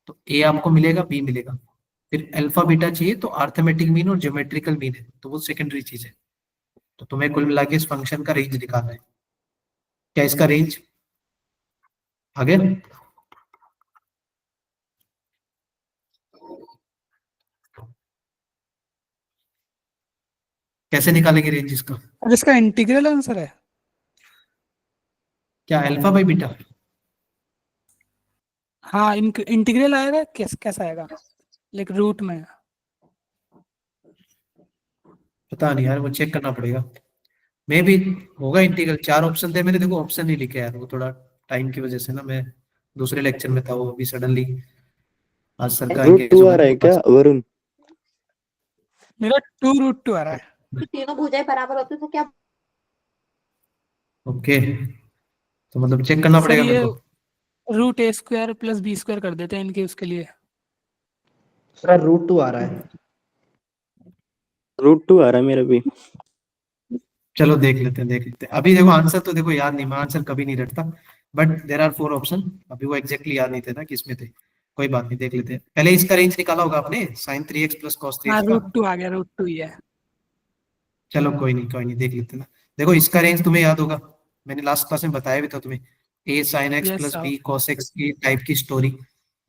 तो ए आपको मिलेगा, बी मिलेगा। फिर अल्फा बीटा चाहिए तो अर्थमेटिक मीन और ज्योमेट्रिकल मीन है, तो वो सेकेंडरी चीज है। तो तुम्हें कुल मिला के इस फंक्शन का रेंज निकालना है। क्या इसका रेंज आ गया? कैसे निकालेंगे रेंज इसका? और इसका इंटीग्रल आंसर है? क्या अल्फा बाई बीटा? हाँ, इंटीग्रल आएगा, कैसा आएगा, लाइक रूट में? पता नहीं यार, वो चेक करना पड़ेगा। मे भी होगा इंटीग्रल। 4 ऑप्शन थे मैंने, देखो ऑप्शन नहीं लिखे यार, वो थोड़ा टाइम की वजह से ना, मैं दूसरे लेक्चर में था, वो अभी सडनली आज सर का रूट टू आ एंगेजमेंट रहा है क्या वरुण? मेरा 2√2 आ रहा है। तीनों भुजाएं बराबर होते तो क्या? ओके, तो मतलब चेक करना सर पड़ेगा ये मेरे को। रूट ए स्क्वायर प्लस बी स्क्वायर कर देते हैं इनके उसके लिए। सर √2 आ रहा है। √2 आ रहा है मेरा भी। चलो देख लेते हैं। अभी देखो आंसर तो देखो याद नहीं, मैं आंसर कभी नहीं रटता, बट देर आर 4 ऑप्शन। अभी वो एग्जैक्टली याद नहीं थे ना किसमें थे, कोई बात नहीं, देख लेते हैं। पहले इसका रेंज निकाला होगा आपने, sin 3x प्लस cos हाँ 3x का। √2 आ गया, √2 ही है। चलो कोई नहीं, देख लेते हैं ना। देखो इसका रेंज तुम्हें याद होगा, मैंने लास्ट क्लास में बताया भी था तुम्हें, a sin x Yes, plus sir. b cos x की टाइप की स्टोरी।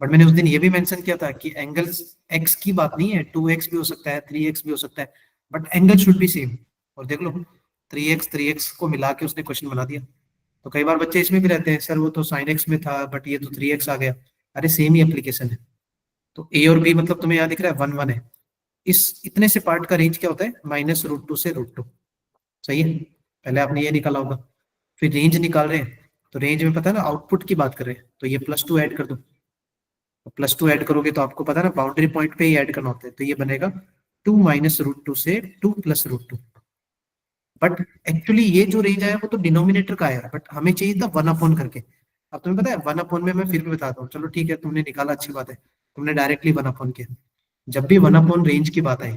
बट मैंने उस दिन ये भी मेंशन किया था कि एंगल्स x की बात नहीं है, 2x भी हो सकता है, 3x भी हो सकता है, but angle should be same. और देख लो 3x को मिला के उसने क्वेश्चन बना दिया। तो कई बार बच्चे इसमें भी रहते हैं, सर वो तो sin x में था बट ये तो 3x आ गया। अरे सेम ही एप्लीकेशन है। तो a और b मतलब तुम्हें यहाँ दिख रहा है 1 1 है। इस इतने से पार्ट का रेंज क्या होता है, -√2 से √2। सही है, पहले आपने ये निकाला होगा। फिर रेंज निकाल रहे हैं, तो रेंज में पता है ना आउटपुट की बात कर रहे हैं, तो ये +2 ऐड कर दो। तो +2 ऐड करोगे तो आपको पता है ना बाउंड्री पॉइंट पे ही ऐड करना होता है, तो ये बनेगा 2 -√2 से 2 + √2। बट एक्चुअली ये जो रेंज आया वो तो डिनोमिनेटर का आया, बट हमें चाहिए था 1/, करके। अब तुम्हें पता है 1/, में मैं फिर भी बताता हूँ। चलो ठीक है, तुमने निकाला, अच्छी बात है, तुमने डायरेक्टली 1/, किया। जब भी 1/ रेंज की बात आई,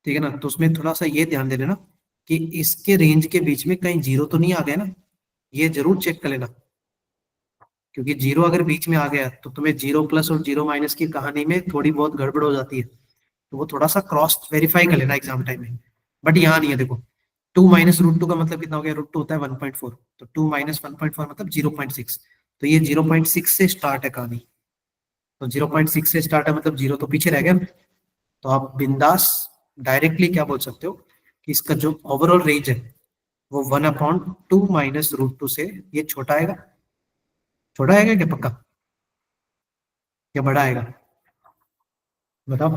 ठीक है ना, तो उसमें थोड़ा सा ये ध्यान दे लेना कि इसके रेंज के बीच में कहीं 0 तो नहीं आ गया ना, ये जरूर चेक कर लेना। क्योंकि 0 अगर बीच में आ गया तो तुम्हें 0+ और 0- की कहानी में थोड़ी बहुत गड़बड़ हो जाती है, तो वो थोड़ा सा क्रॉस वेरीफाई कर लेना एग्जाम टाइम में। बट यहाँ नहीं है, देखो 2 -√2 का मतलब कितना हो गया, √2 होता है 1.4, तो 2 - 1.4 मतलब 0.6। तो ये 0.6 से स्टार्ट है कहानी, तो 0.6 से स्टार्ट है मतलब 0 तो पीछे रह गया। तो आप बिंदास डायरेक्टली क्या बोल सकते हो कि इसका जो ओवरऑल रेंज है वो 1/2 -√2 से ये छोटा आएगा। छोटा आएगा क्या पक्का, क्या बड़ा आएगा, बताओ।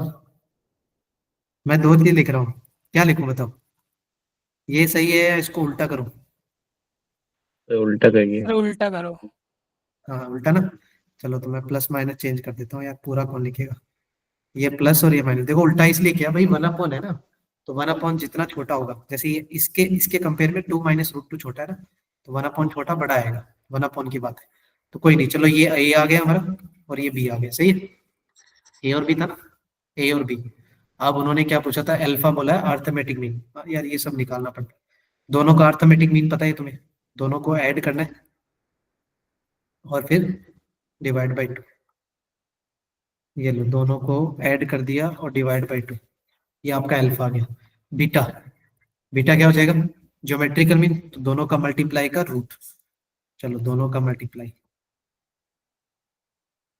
मैं 2 चीज लिख रहा हूँ, क्या लिखूं बताओ, ये सही है या इसको उल्टा करूं? तो उल्टा करिए। सर उल्टा करो। हाँ उल्टा ना। चलो तो मैं प्लस माइनस चेंज कर देता हूँ यार, पूरा कौन लिखेगा, ये प्लस और ये माइनस। देखो उल्टा इसलिए किया भाई, 1/, है ना, तो 1/, जितना छोटा होगा, जैसे ये इसके इसके कंपेयर में 2 -√2 छोटा है ना, तो 1/, छोटा बड़ा आएगा, 1/, की बात है। तो कोई नहीं, चलो ये ए आ गया हमारा और ये बी आ गया, सही है। ए और बी था ना, ए और बी। अब उन्होंने क्या पूछा था, अल्फा बोला है, अर्थमेटिक मीन। यार ये सब निकालना पड़ता है, दोनों का अर्थमेटिक मीन पता है तुम्हें, दोनों को ऐड करना है और फिर डिवाइड बाई 2। ये लो, दोनों को ऐड कर दिया और डिवाइड बाई 2, ये आपका अल्फा आ गया। बीटा, बीटा क्या हो जाएगा, ज्योमेट्रिकल मीन, तो दोनों का मल्टीप्लाई का रूट। चलो दोनों का मल्टीप्लाई,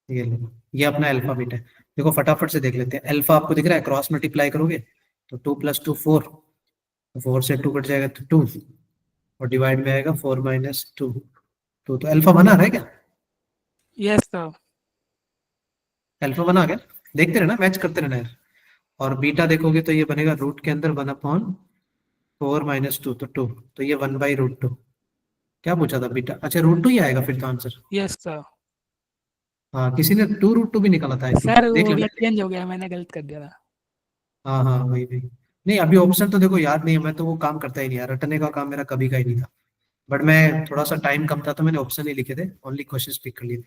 ये लो, ये अपना अल्फा बीटा है। देखो फटाफट से देख लेते हैं, अल्फा आपको दिख रहा है, क्रॉस मल्टीप्लाई करोगे तो 2 + 2 4, 4 से 2 कट जाएगा तो 2, और डिवाइड में आएगा 4 - 2, तो अल्फा बना रहा है क्या, यस सर। अल्फा बना गया। देखते रहना, मैच करते रहना यार। और बीटा देखोगे तो ये बनेगा रूट के अंदर 1/4 - 2, तो 2, तो ये 1/√2। क्या पूछा था बीटा, अच्छा √2 ही आएगा फिर तो आंसर। Yes sir. हाँ किसी ने 2√2 भी निकाला था I think। सर देख वो लेना। चेंज हो गया, मैंने गलत कर दिया था। हाँ हाँ वही वही, नहीं अभी ऑप्शन तो देखो याद नहीं है, मैं तो वो काम करता ही नहीं यार, रटने का काम मेरा कभी का ही नहीं था। बट मैं थोड़ा सा टाइम कम था तो मैंने ऑप्शन ही लिखे थे, ओनली क्वेश्चन पिक कर लिए थे।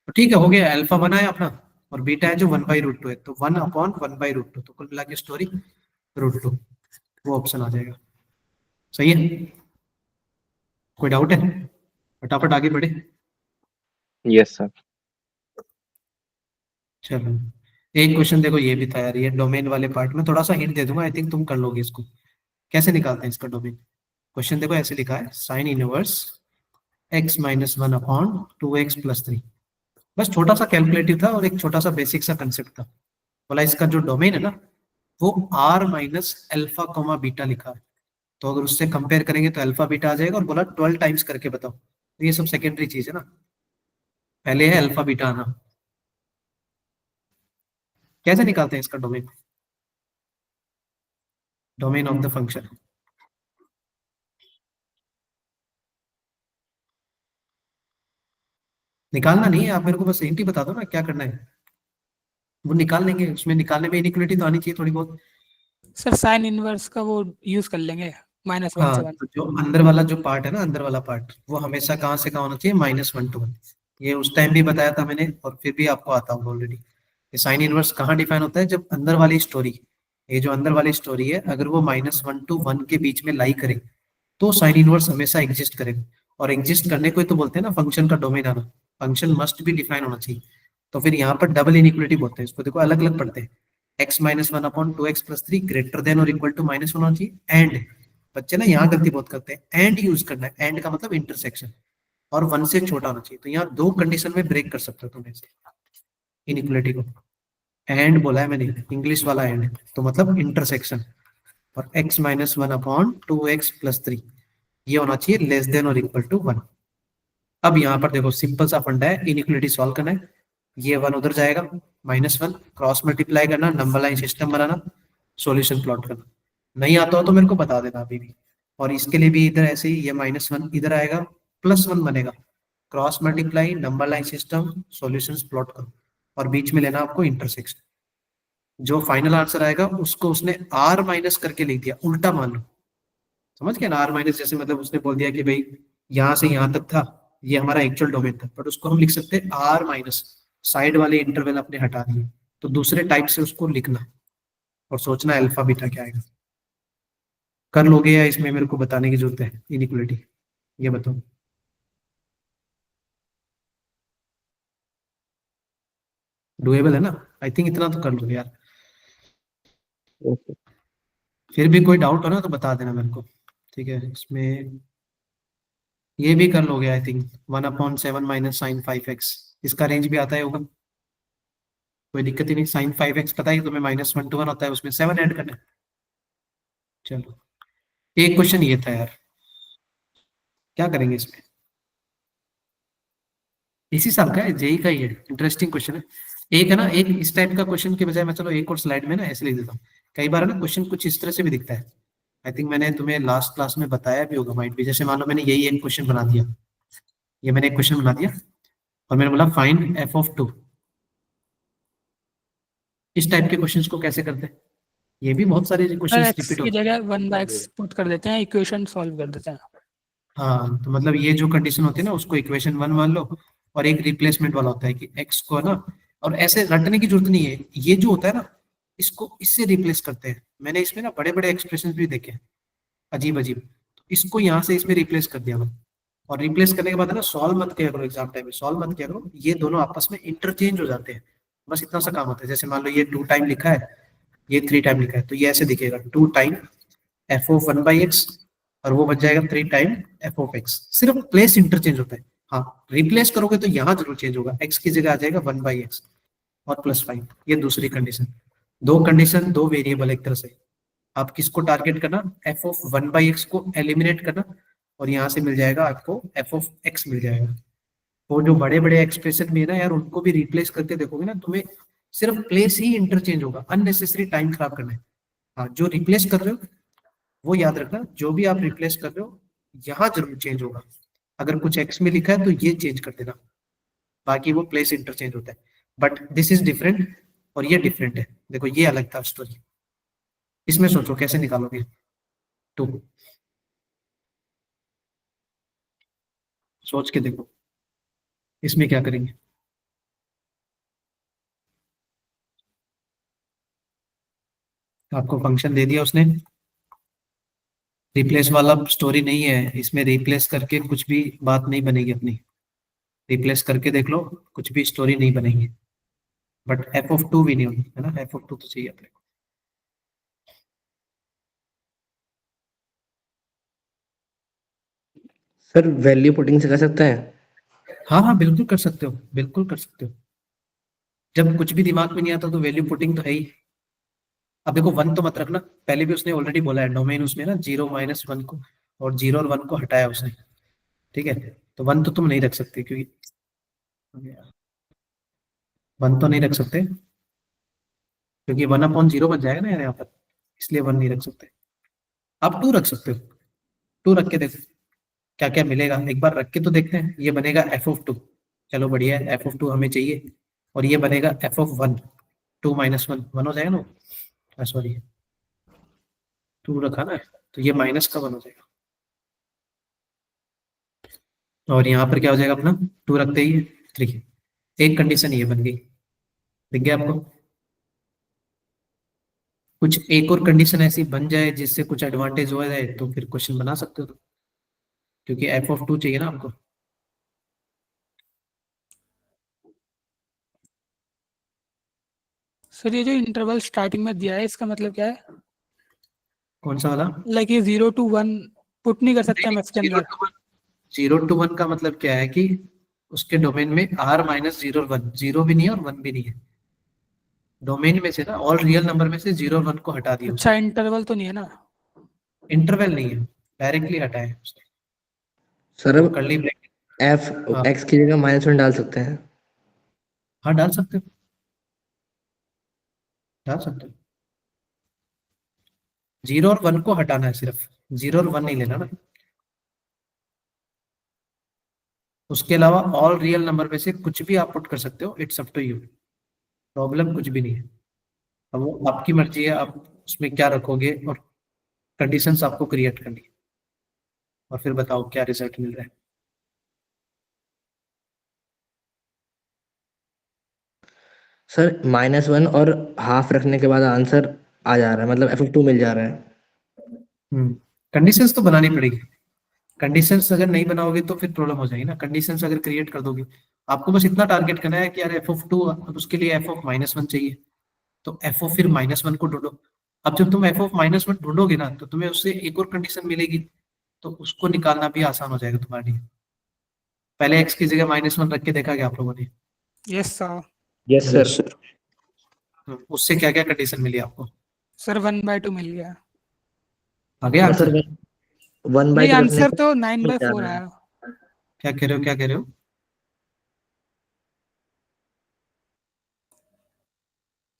तो ठीक है, हो गया, अल्फा बना है अपना और बीटा है जो 1/√2 है, तो 1/1/√2, तो कुल मिला के स्टोरी √2, वो ऑप्शन आ जाएगा। सही है, कोई डाउट है, फटाफट आगे बढ़े। Yes sir. चलो एक क्वेश्चन देखो, ये भी था यार, ये डोमेन वाले पार्ट में थोड़ा सा हिंट दे दूंगा, आई थिंक तुम कर लोगे इसको। कैसे निकालते हैं इसका डोमेन, क्वेश्चन देखो ऐसे लिखा है, साइन इनवर्स x - 1/2x + 3। बस छोटा सा कैलकुलेटिव था और एक छोटा सा बेसिक सा कंसेप्ट था। बोला इसका जो डोमेन है ना वो r - अल्फा बीटा लिखा है, तो अगर उससे कंपेयर करेंगे तो अल्फा बीटा आ जाएगा, और बोला 12 टाइम्स करके बताओ। तो ये सब सेकेंडरी चीज है ना, पहले है अल्फा बीटा आना। कैसे निकालते हैं इसका domain, domain of the function. निकालना नहीं है, आप मेरे को बस हिंट ही बता दो ना क्या करना है, वो निकाल लेंगे। उसमें निकालने में इनइक्वालिटी तो आनी चाहिए थोड़ी बहुत। सर साइन इनवर्स का वो यूज कर लेंगे, -1 से हाँ 1। तो जो अंदर वाला जो पार्ट है ना, अंदर वाला पार्ट वो हमेशा कहाँ से कहाँ होना चाहिए, -1 to 1। ये उस टाइम भी बताया था मैंने और फिर भी आपको आता होगा ऑलरेडी। ये साइन इनवर्स कहाँ डिफाइन होता है, जब अंदर वाली स्टोरी, ये जो अंदर वाली स्टोरी है अगर वो -1 to 1 के बीच में लाई करे तो साइन इनवर्स हमेशा एग्जिस्ट करेगा। और एग्जिस्ट करने को ही तो बोलते हैं ना फंक्शन का डोमेन आना, फंक्शन मस्ट भी डिफाइन होना चाहिए। तो फिर यहाँ पर डबल इनइक्वलिटी बोलते हैं इसको, देखो अलग अलग पढ़ते हैं। x-1/2x+3 ग्रेटर देन और इक्वल टू -1 होना चाहिए। एंड बच्चे ना यहाँ गलती बहुत करते हैं, एंड यूज करना है, एंड का मतलब इंटरसेक्शन, और 1 से छोटा होना चाहिए। तो यहाँ दो कंडीशन में ब्रेक कर सकते हो तुम ऐसे इनइक्वलिटी को। एंड बोला है मैंने, इंग्लिश वाला एंड, तो मतलब इंटरसेक्शन। और x-1/2x+3 ये होना चाहिए लेस देन और इक्वल टू 1। अब यहाँ पर देखो सिंपल सा फंडा है, इनइक्वलिटी सॉल्व करना है। ये 1 उधर जाएगा, -1 क्रॉस मल्टीप्लाई करना, नंबर लाइन सिस्टम बनाना, सॉल्यूशन प्लॉट करना। नहीं आता हो तो मेरे को बता देना अभी भी। और इसके लिए भी इधर ऐसे ही, ये -1 इधर आएगा, +1 बनेगा, cross multiply, number line system, solutions plot करो, और बीच में लेना आपको इंटरसेक्शन। जो फाइनल आंसर आएगा उसको उसने r माइनस करके लिख दिया, उल्टा मान लो, समझ गया ना। r माइनस जैसे मतलब उसने बोल दिया कि भाई यहाँ से यहाँ तक था, ये हमारा एक्चुअल डोमेन था, बट उसको हम लिख सकते हैं r माइनस, साइड वाले इंटरवल अपने हटा दिए। तो दूसरे टाइप से उसको लिखना और सोचना अल्फा बीटा क्या आएगा। कर लोगे या इसमें मेरे को बताने की जरूरत है इनइक्वलिटी, ये बताओ। डुएबल है ना, आई थिंक इतना तो कर लोगे यार। Yes, sir. फिर भी कोई डाउट हो ना तो बता देना मेरे को, ठीक है। इसमें ये भी कर लोगे आई थिंक, 1/7 - sin5x, इसका रेंज भी आता है होगा, कोई दिक्कत ही नहीं। sin5x पता है कि तुम्हें -1 to 1 होता है, उसमें 7 ऐड करना है। चलो एक क्वेश्चन ये था यार, क्या करेंगे इसमें, इसी साल का है, जेई का ही है, इंटरेस्टिंग क्वेश्चन है। एक है ना, एक इस टाइप का क्वेश्चन के बजाय मैं चलो एक और स्लाइड में ना ऐसे लिख देता हूँ। कई बार ना क्वेश्चन कुछ इस तरह से भी दिखता है, आई थिंक मैंने तुम्हें लास्ट क्लास में बताया भी होगा माइट भी। जैसे मान लो मैंने यही एक क्वेश्चन बना दिया, ये मैंने एक क्वेश्चन बना दिया और मैंने बोला फाइंड f(2), इस टाइप के क्वेश्चंस को कैसे करते हैं, ये भी बहुत सारे क्वेश्चंस x रिपीट की होते हैं। जगह 1/x पुट कर देते हैं, इक्वेशन सॉल्व कर देते हैं। हाँ तो मतलब ये जो कंडीशन होती है ना उसको इक्वेशन 1 मान लो, और एक रिप्लेसमेंट वाला होता है कि x को है ना, और ऐसे रटने की जरूरत नहीं है, ये जो होता है ना इसको इससे रिप्लेस करते हैं। मैंने इसमें ना बड़े बड़े एक्सप्रेशन भी देखे हैं, अजीब अजीब, तो इसको यहाँ से इसमें रिप्लेस कर दिया मैंने। और रिप्लेस करने के बाद है ना सॉल्व मत किया करो, एग्जाम टाइम में सॉल्व मत किया करो, ये दोनों आपस में इंटरचेंज हो जाते हैं, बस इतना सा काम होता है। जैसे मान लो ये 2 टाइम लिखा है, ये 3 टाइम लिखा है, तो ये ऐसे दिखेगा 2 टाइम f(1/x) और वो बच जाएगा 3 टाइम f(x), सिर्फ प्लेस इंटरचेंज होता है। हाँ रिप्लेस करोगे तो यहाँ जरूर चेंज होगा, x की जगह आ जाएगा 1/x और +5। ये दूसरी कंडीशन, दो कंडीशन दो वेरिएबल एक तरह से। आप किसको टारगेट करना, f(1/x) को एलिमिनेट करना, और यहाँ से मिल जाएगा आपको f(x) मिल जाएगा। वो जो बड़े बड़े एक्सप्रेशन में है ना यार, उनको भी रिप्लेस करके देखोगे ना, तुम्हें सिर्फ प्लेस ही इंटरचेंज होगा, अननेसेसरी टाइम खराब करना है। हाँ जो रिप्लेस कर रहे हो वो याद रखना, जो भी आप रिप्लेस कर रहे हो यहाँ जरूर चेंज होगा। अगर कुछ x में लिखा है तो ये चेंज कर देना, बाकी वो प्लेस इंटरचेंज होता है। बट दिस इज डिफरेंट और ये डिफरेंट है, देखो ये अलग था स्टोरी। इसमें सोचो कैसे निकालोगे 2, सोच के देखो इसमें क्या करेंगे। आपको फंक्शन दे दिया उसने, रिप्लेस वाला स्टोरी नहीं है इसमें, रिप्लेस करके कुछ भी बात नहीं बनेगी अपनी, रिप्लेस करके देख लो कुछ भी स्टोरी नहीं बनेगी। बट f(2) भी नहीं होगी है ना, f(2) तो चाहिए अपने को। सर वैल्यू पुटिंग से कर सकते हैं? हाँ हाँ बिल्कुल कर सकते हो, बिल्कुल कर सकते हो। जब कुछ भी दिमाग में नहीं आता तो वैल्यू पुटिंग तो है ही। अब देखो 1 तो मत रखना, पहले भी उसने ऑलरेडी बोला है डोमेन उसमें ना 0 - 1 को, और 0 और 1 को हटाया उसने, ठीक है। तो 1 तो तुम नहीं रख सकते, क्योंकि 1 तो नहीं रख सकते क्योंकि 1/0 बन जाएगा ना यार यहाँ पर, इसलिए 1 नहीं रख सकते। आप 2 रख सकते हो, 2 रख के देखो क्या क्या मिलेगा, एक बार रख के तो देखते हैं। ये बनेगा f(2), चलो बढ़िया है, f(2) हमें चाहिए। और ये बनेगा f(1), 2 - 1 1 हो जाएगा ना, सॉरी 2 रखा ना, तो ये माइनस का 1 हो जाएगा। और यहाँ पर क्या हो जाएगा अपना 2 रखते ही 3। एक कंडीशन ये बन गई, दिख गया आपको? कुछ एक और कंडीशन ऐसी बन जाए जिससे कुछ एडवांटेज हो जाए तो फिर क्वेश्चन बना सकते हो, क्योंकि f(2) चाहिए ना आपको। सर ये जो इंटरवल स्टार्टिंग में दिया है इसका मतलब क्या है? कौन सा वाला? लाइक ये 0 to 1 पुट नहीं कर सकते हम इसके जीरो अंदर? टू वन, 0 to 1 का मतलब क्या है कि उसके डोमेन में r-0 और 1, 0 भी नहीं है और 1 भी नहीं है। डोमेन में से ना ऑल रियल नंबर में से 0 और 1 को हटा दिया अच्छा इंटरवल तो नहीं है ना? इंटरवल नहीं है, डायरेक्टली हटाए उसने। सर अब कर्ली ब्रैकेट, एफ हाँ एक्स की जगह -1 डाल सकते हैं। हाँ डाल सकते हो, डाल सकते हो। 0 और 1 को हटाना है सिर्फ, 0 और 1 नहीं लेना ना। उसके अलावा ऑल रियल नंबर में से कुछ भी आप पुट कर सकते हो, it's up to you, problem कुछ भी नहीं है। अब वो आपकी मर्जी है, आप उसमें क्या रखोगे और कंडीशंस आपको क्रिएट करनी है, और फिर बताओ क्या रिजल्ट मिल रहा है। सर -1 और हाफ रखने के बाद आंसर आ जा रहा है, मतलब F2 मिल जा रहा है। कंडीशंस तो बनानी पड़ेगी। कंडीशंस अगर नहीं बनाओगे तो फिर प्रॉब्लम हो जाएगी ना। कंडीशंस अगर क्रिएट कर दोगे, आपको बस इतना टारगेट करना है कि यार f(2), अब उसके लिए f(-1) चाहिए, तो f फिर -1 को ढूंढो। अब जब तुम f(-1) ढूंढोगे ना तो तुम्हें उससे एक और कंडीशन मिलेगी, तो उसको निकालना भी आसान हो जाएगा तुम्हारे लिए। पहले x की जगह -1 रख के देखा क्या आप लोगों ने? Yes sir. Yes sir. उससे क्या क्या कंडीशन मिली आपको? सर 1/2 मिल गया। आ गया सर आंसर? 1/2 नहीं रखने आंसर पर तो मिल जा 9/4 रहा है। आया। क्या कह रहे हो, क्या कह रहे हो?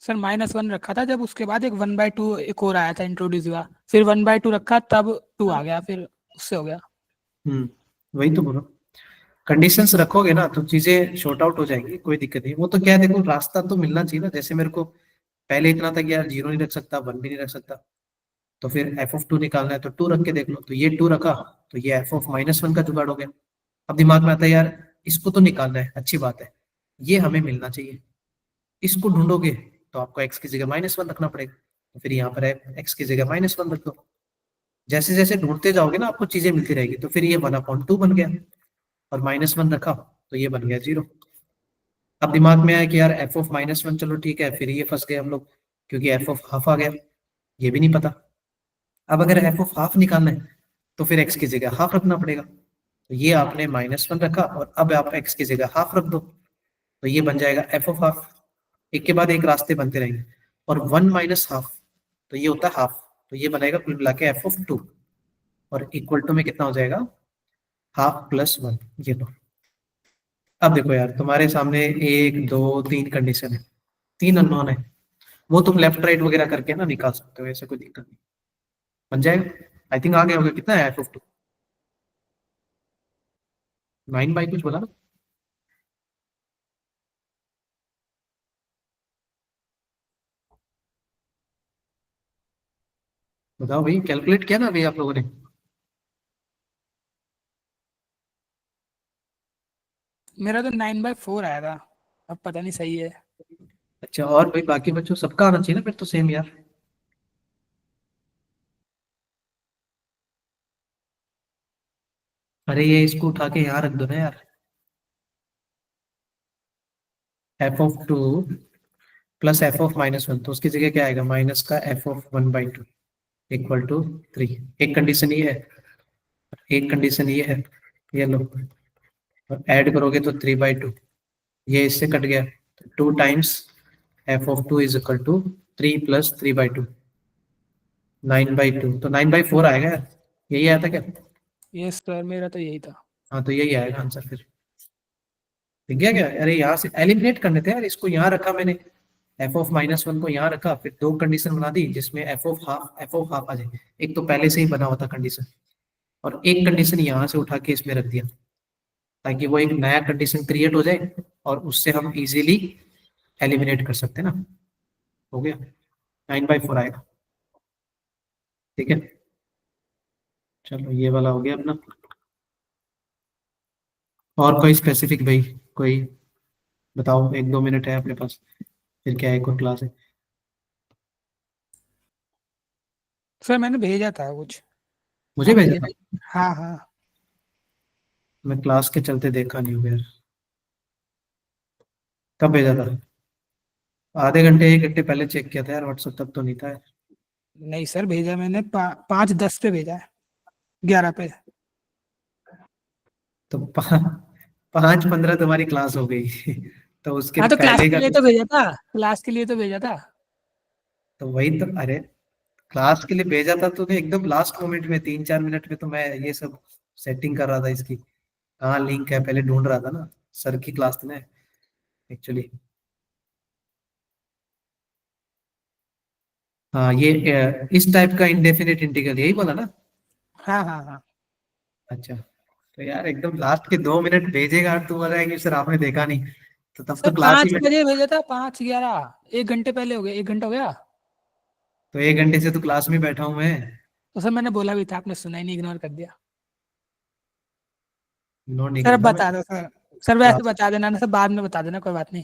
सर -1 रखा था, जब उसके बाद एक 1/2 एक और आया था इंट्रोड्यूस हुआ, फिर 1/2 रखा तब 2 आ गया, फिर उससे हो गया। वही तो बोलो, कंडीशंस रखोगे ना तो चीजें शॉर्ट आउट हो जाएंगी, कोई दिक्कत नहीं। वो तो क्या है, देखो रास्ता तो मिलना चाहिए ना। जैसे मेरे को पहले इतना था कि यार 0 नहीं रख सकता, 1 भी नहीं रख सकता, तो फिर f(2) निकालना है तो 2 रख के देख लो, तो ये 2 रखा, तो ये f(-1) का जुगाड़ हो गया। अब दिमाग में आता है यार इसको तो निकालना है, अच्छी बात है, ये हमें मिलना चाहिए। इसको ढूंढोगे तो आपको x की जगह -1 रखना पड़ेगा, तो फिर यहाँ पर x की जगह -1 रख दो। जैसे जैसे ढूंढते जाओगे ना आपको चीजें मिलती रहेगी, तो फिर ये 1/2 बन गया, और -1 रखा तो ये बन गया 0। अब दिमाग में आया कि यार f(-1) चलो ठीक है, फिर ये फंस गए हम लोग, क्योंकि f(½ आ गया, ये भी नहीं पता। अब अगर f(½ निकालना है तो फिर x की जगह हाफ रखना पड़ेगा, तो ये आपने -1 रखा, और अब आप x की जगह हाफ रख दो, तो ये बन जाएगा f(½ एक के बाद एक रास्ते बनते रहेंगे, और 1 - हाफ तो ये होता है हाफ, तो ये बनेगा कुल मिला के f(2), और इक्वल टू में कितना हो जाएगा, ½ + 1। ये लो, अब देखो यार तुम्हारे सामने 1 2 3 कंडीशन है, 3 अननोन है, वो तुम लेफ्ट राइट वगैरह करके ना निकाल सकते हो, ऐसे कोई दिक्कत नहीं, बन जाएगा। आई थिंक आ गया होगा, कितना है f(2)? 9 कुछ बोला ना? बताओ भाई, कैलकुलेट किया ना अभी आप लोगों ने? मेरा तो 9/4 आया था, अब पता नहीं सही है। अच्छा, और भाई बाकी बच्चों सबका आना चाहिए ना फिर तो सेम यार। अरे ये इसको उठा के यहाँ रख दो ना यार, f(2) + f(-1), तो उसकी जगह क्या आएगा, माइनस का f(1/2) इक्वल टू 3। एक कंडीशन ये है, एक कंडीशन ये है, ये लो, और ऐड करोगे तो 3/2, ये इससे कट गया, तो 2 times f(2) is equal to 3 + 3/2, 9/2, तो 9/4 आएगा यार। यही आया था क्या? यस सर, मेरा तो यही था। हाँ तो यही आएगा आंसर फिर। ठीक है क्या? अरे यहाँ से एलिमिनेट करने थे यार, इसको यहाँ रखा मैंने, f(-1) को यहाँ रखा, फिर 2 कंडीशन बना दी जिसमें f(½ आ जाए। एक तो पहले से ही बना होता कंडीशन, और एक कंडीशन यहाँ से उठा के इसमें रख दिया, ताकि वो एक नया कंडीशन क्रिएट हो जाए और उससे हम इजीली एलिमिनेट कर सकते हैं ना। हो गया, 9/4 आएगा। ठीक है, चलो ये वाला हो गया अपना। और कोई स्पेसिफिक भाई, कोई बताओ, 1-2 मिनट है अपने पास, फिर क्या है, एक और क्लास है। सर मैंने भेजा था कुछ मुझे आपके भेजा लिए। था? हाँ हाँ। मैं क्लास के चलते देखा नहीं हूँ यार। कब भेजा था? आधे घंटे 1 घंटे पहले चेक किया था यार व्हाट्सएप, तब तो नहीं था यार। नहीं सर भेजा मैंने 5:10 पे भेजा है, 11 पे। तो 5:15 तुम्हारी क्लास हो गई तो उसके हाँ तो क्लास पहले के का लिए तो भेजा था, क्लास के लिए तो भेजा था। तो वही तो, अरे क्लास के लिए भेजा था तूने एकदम लास्ट मोमेंट में, 3-4 मिनट में तो मैं ये सब सेटिंग कर रहा था इसकी। कहाँ लिंक है पहले ढूंढ रहा था ना, सर की क्लास थी ना एक्चुअली। हाँ ये इस टाइप का इंडेफिनिट इंटीग्रल यही बोला ना? हाँ हाँ हाँ। अच्छा, तो यार एकदम लास्ट के 2 मिनट भेजेगा और तू बोल रहा है कि सर आपने देखा नहीं, तो तब सर तो क्लास ही 5 में। बजे भेजा था, 5:11, 1 घंटे पहले हो गया, 1 घंटा हो गया। तो 1 घंटे से तो क्लास में बैठा हूँ मैं। तो सर मैंने बोला भी था, आपने सुना ही नहीं, इग्नोर कर दिया। नोट नहीं सर अब करता मैं बता दो सर, सर वैसे क्लास। बता देना ना सर, बाद में बता देना, कोई बात नहीं।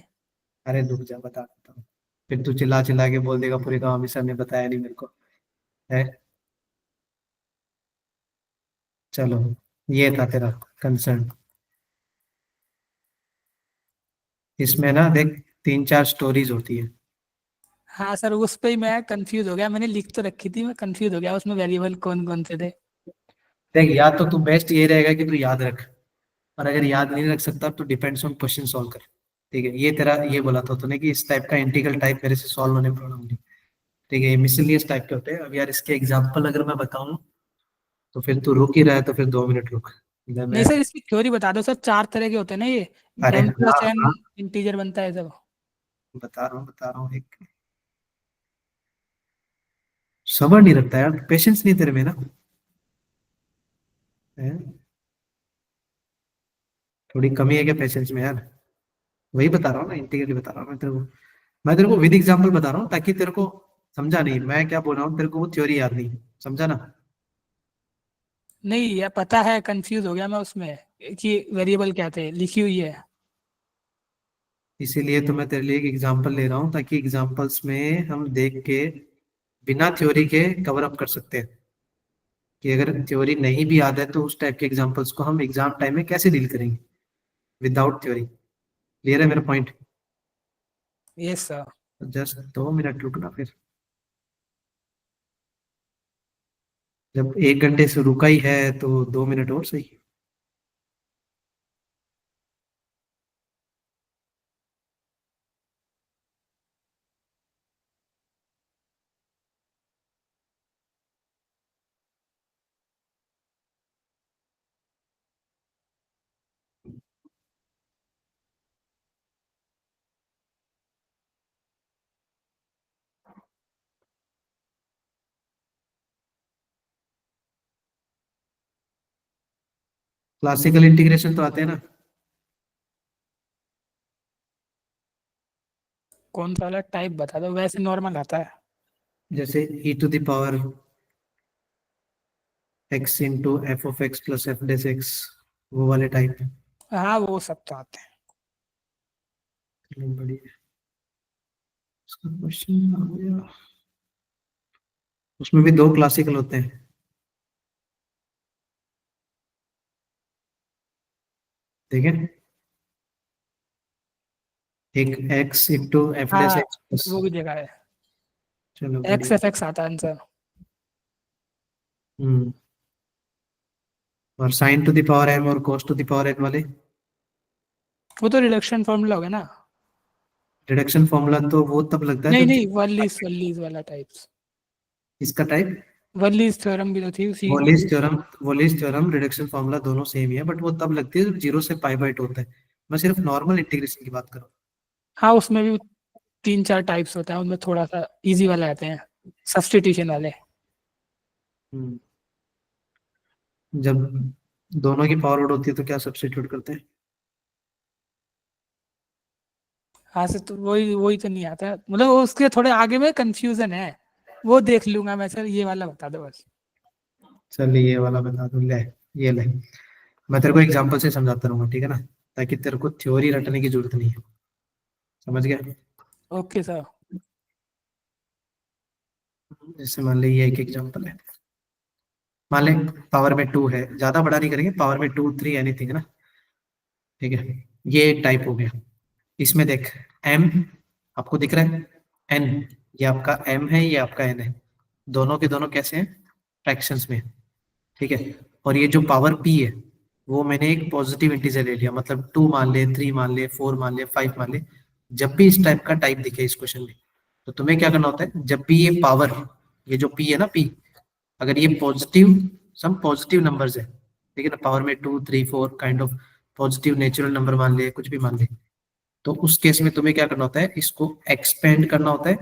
अरे रुक जा, बता देता हूँ। फिर तू चिल्ला चिल्ला के बोल देगा पूरे गाँव में सर ने बताया नहीं मेरे को, है। चलो, ये था तेरा कंसर्न। इसमें ना देख, 3-4 स्टोरीज होती है। हाँ सर उस पे ही मैं कंफ्यूज हो गया, मैंने लिख तो रखी थी, मैं कंफ्यूज हो गया उसमें वेरिएबल कौन कौन से थे। देख, या तो तू बेस्ट ये रहेगा कि तू याद रख, और अगर याद नहीं रख सकता तो डिपेंड्स ऑन क्वेश्चन सॉल्व कर। ठीक है, ये तेरा ये बोला था तूने कि इस टाइप का इंटीग्रल टाइप मेरे से सॉल्व होने प्रॉब्लम नहीं। ठीक है, ये मिसलिनियस टाइप के होते हैं। अब यार इसके एग्जांपल अगर मैं बताऊं तो फिर तू रुक ही रहा है, तो फिर 2 मिनट रुक। नहीं मैं सर इसकी थ्योरी बता दो सर, 4 तरह के होते हैं ना ये, अरे m हाँ प्लस n हाँ, इंटीजर बनता है सब। बता रहा हूँ एक। सबर नहीं रखता यार, पेशेंस नहीं तेरे में ना, है? थोड़ी कमी है क्या पेशेंस में यार? वही बता रहा हूँ ना, इंटीग्रल बता रहा हूँ मैं तेरे को विद एग्जांपल बता रहा हूँ ताकि तेरे को समझा नहीं मैं क्या बोल रहा हूँ, तेरे को वो थ्योरी याद नहीं, समझा ना? नहीं ये पता है, कंफ्यूज हो गया मैं उसमें कि वेरिएबल क्या थे, लिखी हुई है। इसीलिए तो मैं तेरे लिए एक एग्जांपल ले रहा हूँ ताकि एग्जांपल्स में हम देख के बिना थ्योरी के कवर अप कर सकते हैं, कि अगर थ्योरी नहीं भी याद है तो उस टाइप के एग्जांपल्स को हम एग्जाम टाइम में कैसे डील करेंगे विदाउट थ्योरी। क्लियर है मेरा point? Yes sir. Just 2 minute रुकना फिर, जब 1 घंटे से रुका ही है तो 2 मिनट और सही। क्लासिकल इंटीग्रेशन तो आते हैं ना? कौन सा वाला टाइप बता दो, वैसे नॉर्मल आता है। जैसे e⁻ x into f of x plus f dash x, वो वाले टाइप। हाँ वो सब तो आते हैं। बढ़िया, उसका क्वेश्चन आ गया। उसमें भी 2 क्लासिकल होते हैं, ठीक है। एक x इंटू एफ डेस हाँ एक्स प्लस। वो भी देखा है, चलो एक्स बढ़िया। एफ एक्स आता है आंसर। हम्म। और sine to the power m और cos to the power n वाले वो तो रिडक्शन फॉर्मूला हो गया ना। रिडक्शन फॉर्मूला तो वो तब लगता है नहीं जब नहीं, वर्लीज वाला टाइप्स। इसका टाइप। वर्लीज थ्योरम भी तो थी उसी। वोलिस थ्योरम रिडक्शन फॉर्मूला दोनों सेम ही है, बट वो तब लगती है जब 0 से π/2 होता है। मैं सिर्फ नॉर्मल इंटीग्रेशन की बात कर रहा हूँ। हाँ उसमें भी 3-4 टाइप्स होता है, उनमें थोड़ा सा इजी वाले आते हैं, सब्स्टिट्यूशन वाले। हम्म। जब दोनों की पावर ओड होती है तो क्या सब्स्टिट्यूट करते हैं? हाँ सर तो वही वही तो नहीं आता, मतलब वो उसके थोड़े आगे में कंफ्यूजन है, वो देख लूंगा मैं सर, ये वाला बता दो बस। चल ये वाला बता दूं, ले ये ले। मैं तेरे को एग्जांपल से समझाता रहूंगा, ठीक है ना, ताकि तेरे को थ्योरी रटने की जरूरत नहीं है। समझ गया? Okay sir. जैसे मान लीजिए एक एग्जांपल है, मान लें पावर में 2 है, ज्यादा बड़ा नहीं करेंगे, पावर में 2 3 एनीथिंग है ना, ठीक है। ये एक टाइप हो गया। इसमें देख m आपको दिख रहा है, n ये आपका m है, ये आपका n है, दोनों के दोनों कैसे हैं, फ्रैक्शंस में, ठीक है। और ये जो पावर p है वो मैंने एक पॉजिटिव इंटीजर ले लिया, मतलब 2 मान ले, 3 मान ले, 4 मान ले, 5 मान ले। जब भी इस टाइप का टाइप दिखे इस क्वेश्चन में, तो तुम्हें क्या करना होता है, जब भी ये पावर, ये जो p है ना p, अगर ये पॉजिटिव, सम पॉजिटिव नंबर्स है, ठीक है ना, पावर में 2 3 4 kind of positive natural number मान ले, कुछ भी मान ले, तो उस केस में तुम्हें क्या करना होता है, इसको एक्सपेंड करना होता है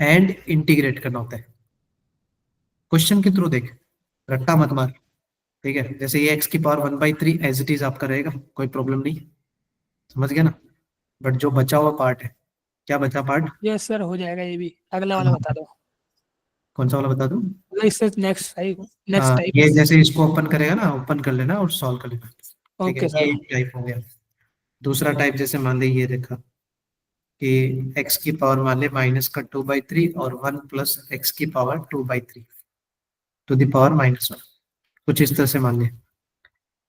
एंड इंटीग्रेट करना होता है। क्वेश्चन के थ्रू देख, रट्टा मत मार, ठीक है। जैसे ये x की पावर 1/3 एज इट इज आपका रहेगा, कोई प्रॉब्लम नहीं, समझ गया ना। बट जो बचा हुआ पार्ट है, क्या बचा पार्ट, यस सर, हो जाएगा ये भी। अगला वाला बता दो। कौन सा वाला बता दूं? मतलब इससे नेक्स्ट नेक्स्ट हाँ, टाइप। ये जैसे इसको ओपन करेगा ना, ओपन कर लेना और सॉल्व कर लेना, ठीक है। ओके ये सर। एक टाइप हो गया। दूसरा टाइप जैसे मान ली ये देखा कि x की पावर मान ले माइनस का 2/3 और 1 प्लस x की पावर 2/3 टू द पावर -1, कुछ इस तरह से मान ले।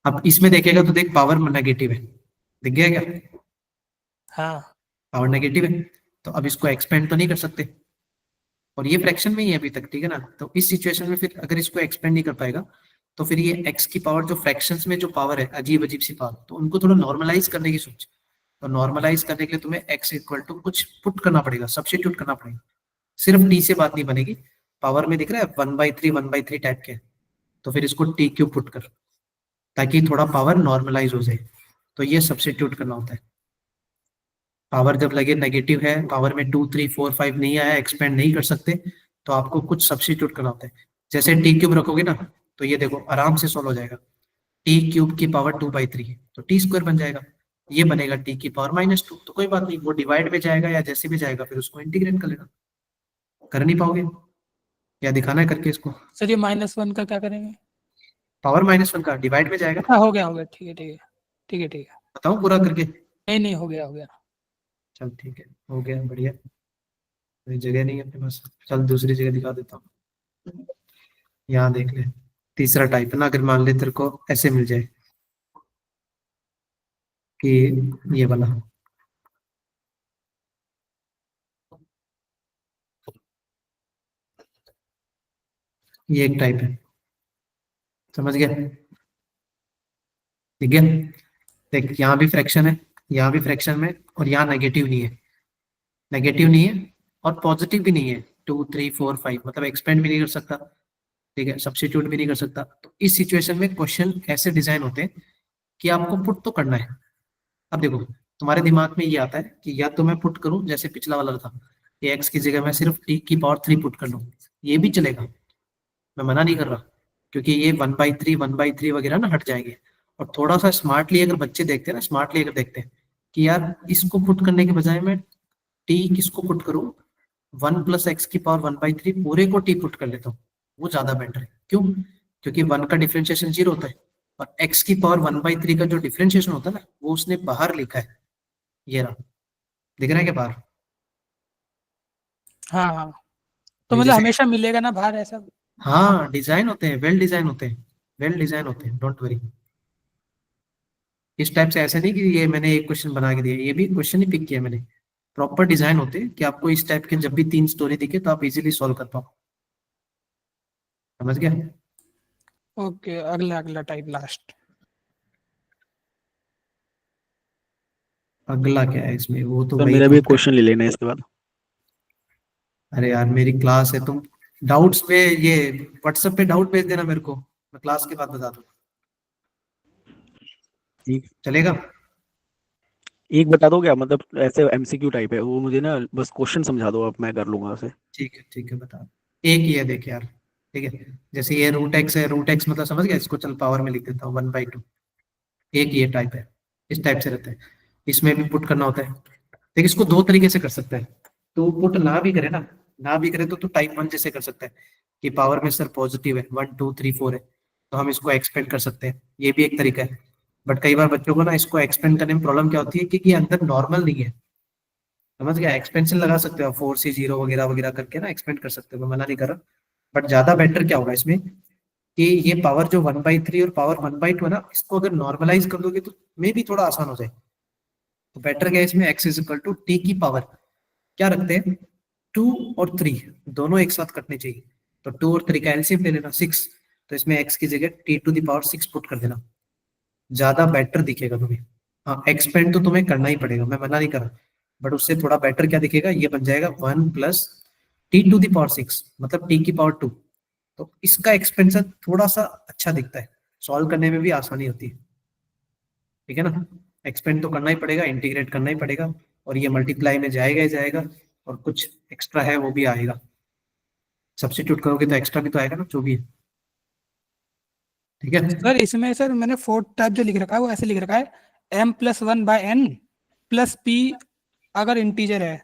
अब इसमें देखेगा तो देख पावर नेगेटिव है, दिख गया क्या, हाँ पावर नेगेटिव है, तो अब इसको एक्सपेंड तो नहीं कर सकते, और ये फ्रैक्शन में ही है अभी तक, ठीक है ना। तो इस सिचुएशन में फिर अगर इसको एक्सपेंड नहीं कर पाएगा, तो फिर ये x की पावर, जो फ्रैक्शंस में जो पावर है, अजीब अजीब सी पावर, तो उनको थोड़ा नॉर्मलाइज करने की सोच। तो नॉर्मलाइज करने के लिए तुम्हें x इक्वल टू कुछ पुट करना पड़ेगा, सब्स्टिट्यूट करना पड़ेगा। सिर्फ t से बात नहीं बनेगी, पावर में दिख रहा है 1/3 टाइप के, तो फिर इसको t³ पुट कर, ताकि थोड़ा पावर नॉर्मलाइज हो जाए। तो ये सब्स्टिट्यूट करना होता है। पावर जब लगे नेगेटिव है, पावर में 2 3 4 5 नहीं आया, एक्सपेंड नहीं कर सकते, तो आपको कुछ सब्स्टिट्यूट करना होता है। जैसे t³ रखोगे ना, तो ये देखो आराम से सोल्व हो जाएगा। t³ की पावर 2/3 तो t² बन जाएगा, ये बनेगा t की पावर -2, तो कोई बात नहीं, वो डिवाइड में जाएगा या जैसे भी जाएगा, फिर उसको इंटीग्रेट कर लेना। कर नहीं पाओगे, या दिखाना है करके इसको, सर, ये -1 का क्या करेंगे? पावर -1 का डिवाइड में जाएगा। हाँ, हो गया, ठीक है ठीक है ठीक है ठीक है। बताऊं पूरा करके? नहीं नहीं, हो गया। चल ठीक है, हो गया, बढ़िया। कोई जगह नहीं है अपने पास, चल दूसरी जगह दिखा देता हूँ। यहाँ देख ले, तीसरा टाइप है ना, अगर मान ले तेरे को ऐसे मिल जाए कि ये वाला, ये एक टाइप है, समझ गया, ठीक है। देख यहाँ भी फ्रैक्शन है, यहाँ भी फ्रैक्शन में, और यहाँ नेगेटिव नहीं है, नेगेटिव नहीं है और पॉजिटिव भी नहीं है, 2 3 4 5, मतलब एक्सपेंड भी नहीं कर सकता, ठीक है, सब्स्टिट्यूट भी नहीं कर सकता। तो इस सिचुएशन में क्वेश्चन ऐसे डिजाइन होते हैं कि आपको पुट तो करना है। अब देखो, तुम्हारे दिमाग में ये आता है कि या तो मैं पुट करूं जैसे पिछला वाला था, कि एक्स की जगह मैं सिर्फ t की पावर 3 पुट कर लूं, ये भी चलेगा, मैं मना नहीं कर रहा, क्योंकि ये 1/3 वगैरह ना हट जाएंगे। और थोड़ा सा स्मार्टली अगर बच्चे देखते हैं ना, स्मार्टली अगर देखते हैं कि यार इसको पुट करने के बजाय मैं t किसको पुट करूं, 1 प्लस एक्स की पावर 1/3 पूरे को t पुट कर लेता हूँ, वो ज्यादा बेटर है। क्यों? क्योंकि 1 का डिफरेंशिएशन 0 होता है, और x की पावर 1/3 का जो डिफरेंशिएशन होता है ना, वो उसने बाहर लिखा है, ये रहा, दिख रहा है क्या बाहर? हाँ, तो ये मतलब जैसे, हमेशा मिलेगा ना बाहर ऐसा? हाँ डिजाइन होते हैं, वेल डिजाइन होते हैं, वेल डिजाइन होते हैं, डोंट वरी। इस टाइप से ऐसा नहीं कि ये मैंने एक क्वेश्चन बना के दिया, ये भी क्वेश्चन ही पिक किया मैंने, प्रॉपर डिजाइन होते हैं कि आपको इस टाइप के जब भी 3 स्टोरी दिखे तो आप इजीली सॉल्व कर पाओ, समझ गया? ओके, अगला टाइप लास्ट। अगला क्या है इसमें, वो तो सर वही मेरा भी था। एक क्वेश्चन ले लेना है इसके बाद। अरे यार मेरी क्लास है, तुम डाउट्स पे ये व्हाट्सएप पे डाउट भेज देना मेरे को, मैं क्लास के बाद बता दूंगा, ठीक, चलेगा? एक बता दो क्या, मतलब ऐसे एमसीक्यू टाइप है वो, मुझे ना बस क्वेश्चन समझा दो, अब मैं कर लूंगा उसे। ठीक है बता, एक ही है देख यार, ठीक है। जैसे ये रूट एक्स है, रूट एक्स मतलब समझ गया, इसको चल पावर में लिख देता हूँ 1/2, एक ये टाइप है, इस टाइप से रहता है। इसमें भी पुट करना होता है, देखिए इसको दो तरीके से कर सकता है, तो पुट ना भी करे ना, ना भी करे तो टाइप 1 जैसे कर सकता है कि पावर में सर पॉजिटिव है, 1 2 3 4 है, तो हम इसको एक्सपेंड कर सकते हैं, ये भी एक तरीका है। बट कई बार बच्चों को ना इसको एक्सपेंड करने में प्रॉब्लम क्या होती है कि ये अंदर नॉर्मल नहीं है, समझ गया? एक्सपेंशन लगा सकते हो, 4C0 वगैरह वगैरह करके ना एक्सपेंड कर सकते हो, मैं मना नहीं कर रहा। बट ज्यादा बेटर क्या होगा इसमें कि ये पावर जो 1/3 और पावर 1/2 है ना, इसको अगर नॉर्मलाइज कर दोगे तो मे भी थोड़ा आसान हो जाए। तो बेटर क्या है इसमें, x is equal to t की पावर क्या रखते हैं, 2 और 3 दोनों एक साथ कटने चाहिए। तो 2 और 3 का एलसीएम ले लेना 6। तो इसमें x की जगह t⁶ पुट कर देना, ज्यादा बेटर दिखेगा तुम्हें। हाँ, एक्सपेंड तो तुम्हें करना ही पड़ेगा, मैं मना नहीं कर रहा, बट उससे थोड़ा बेटर क्या दिखेगा, ये बन जाएगा 1 + t⁶, मतलब t⁴ 2। तो इसका एक्सपेंशन थोड़ा सा अच्छा दिखता है, सॉल्व करने में भी आसानी होती है। ठीक है ना? एक्सपेंड तो करना ही पड़ेगा, इंटीग्रेट करना ही पड़ेगा, और ये मल्टीप्लाई में जाएगा ही जाएगा, और कुछ एक्स्ट्रा है वो भी आएगा। सब्स्टिट्यूट करोगे तो एक्स्ट्रा भी तो आएगा ना, जो भी है। ठीक है? सर इसमें सर मैंने फोर्थ टाइप जो लिख रखा है वो ऐसे लिख रखा है m+1/n प्लस p अगर इंटीजर है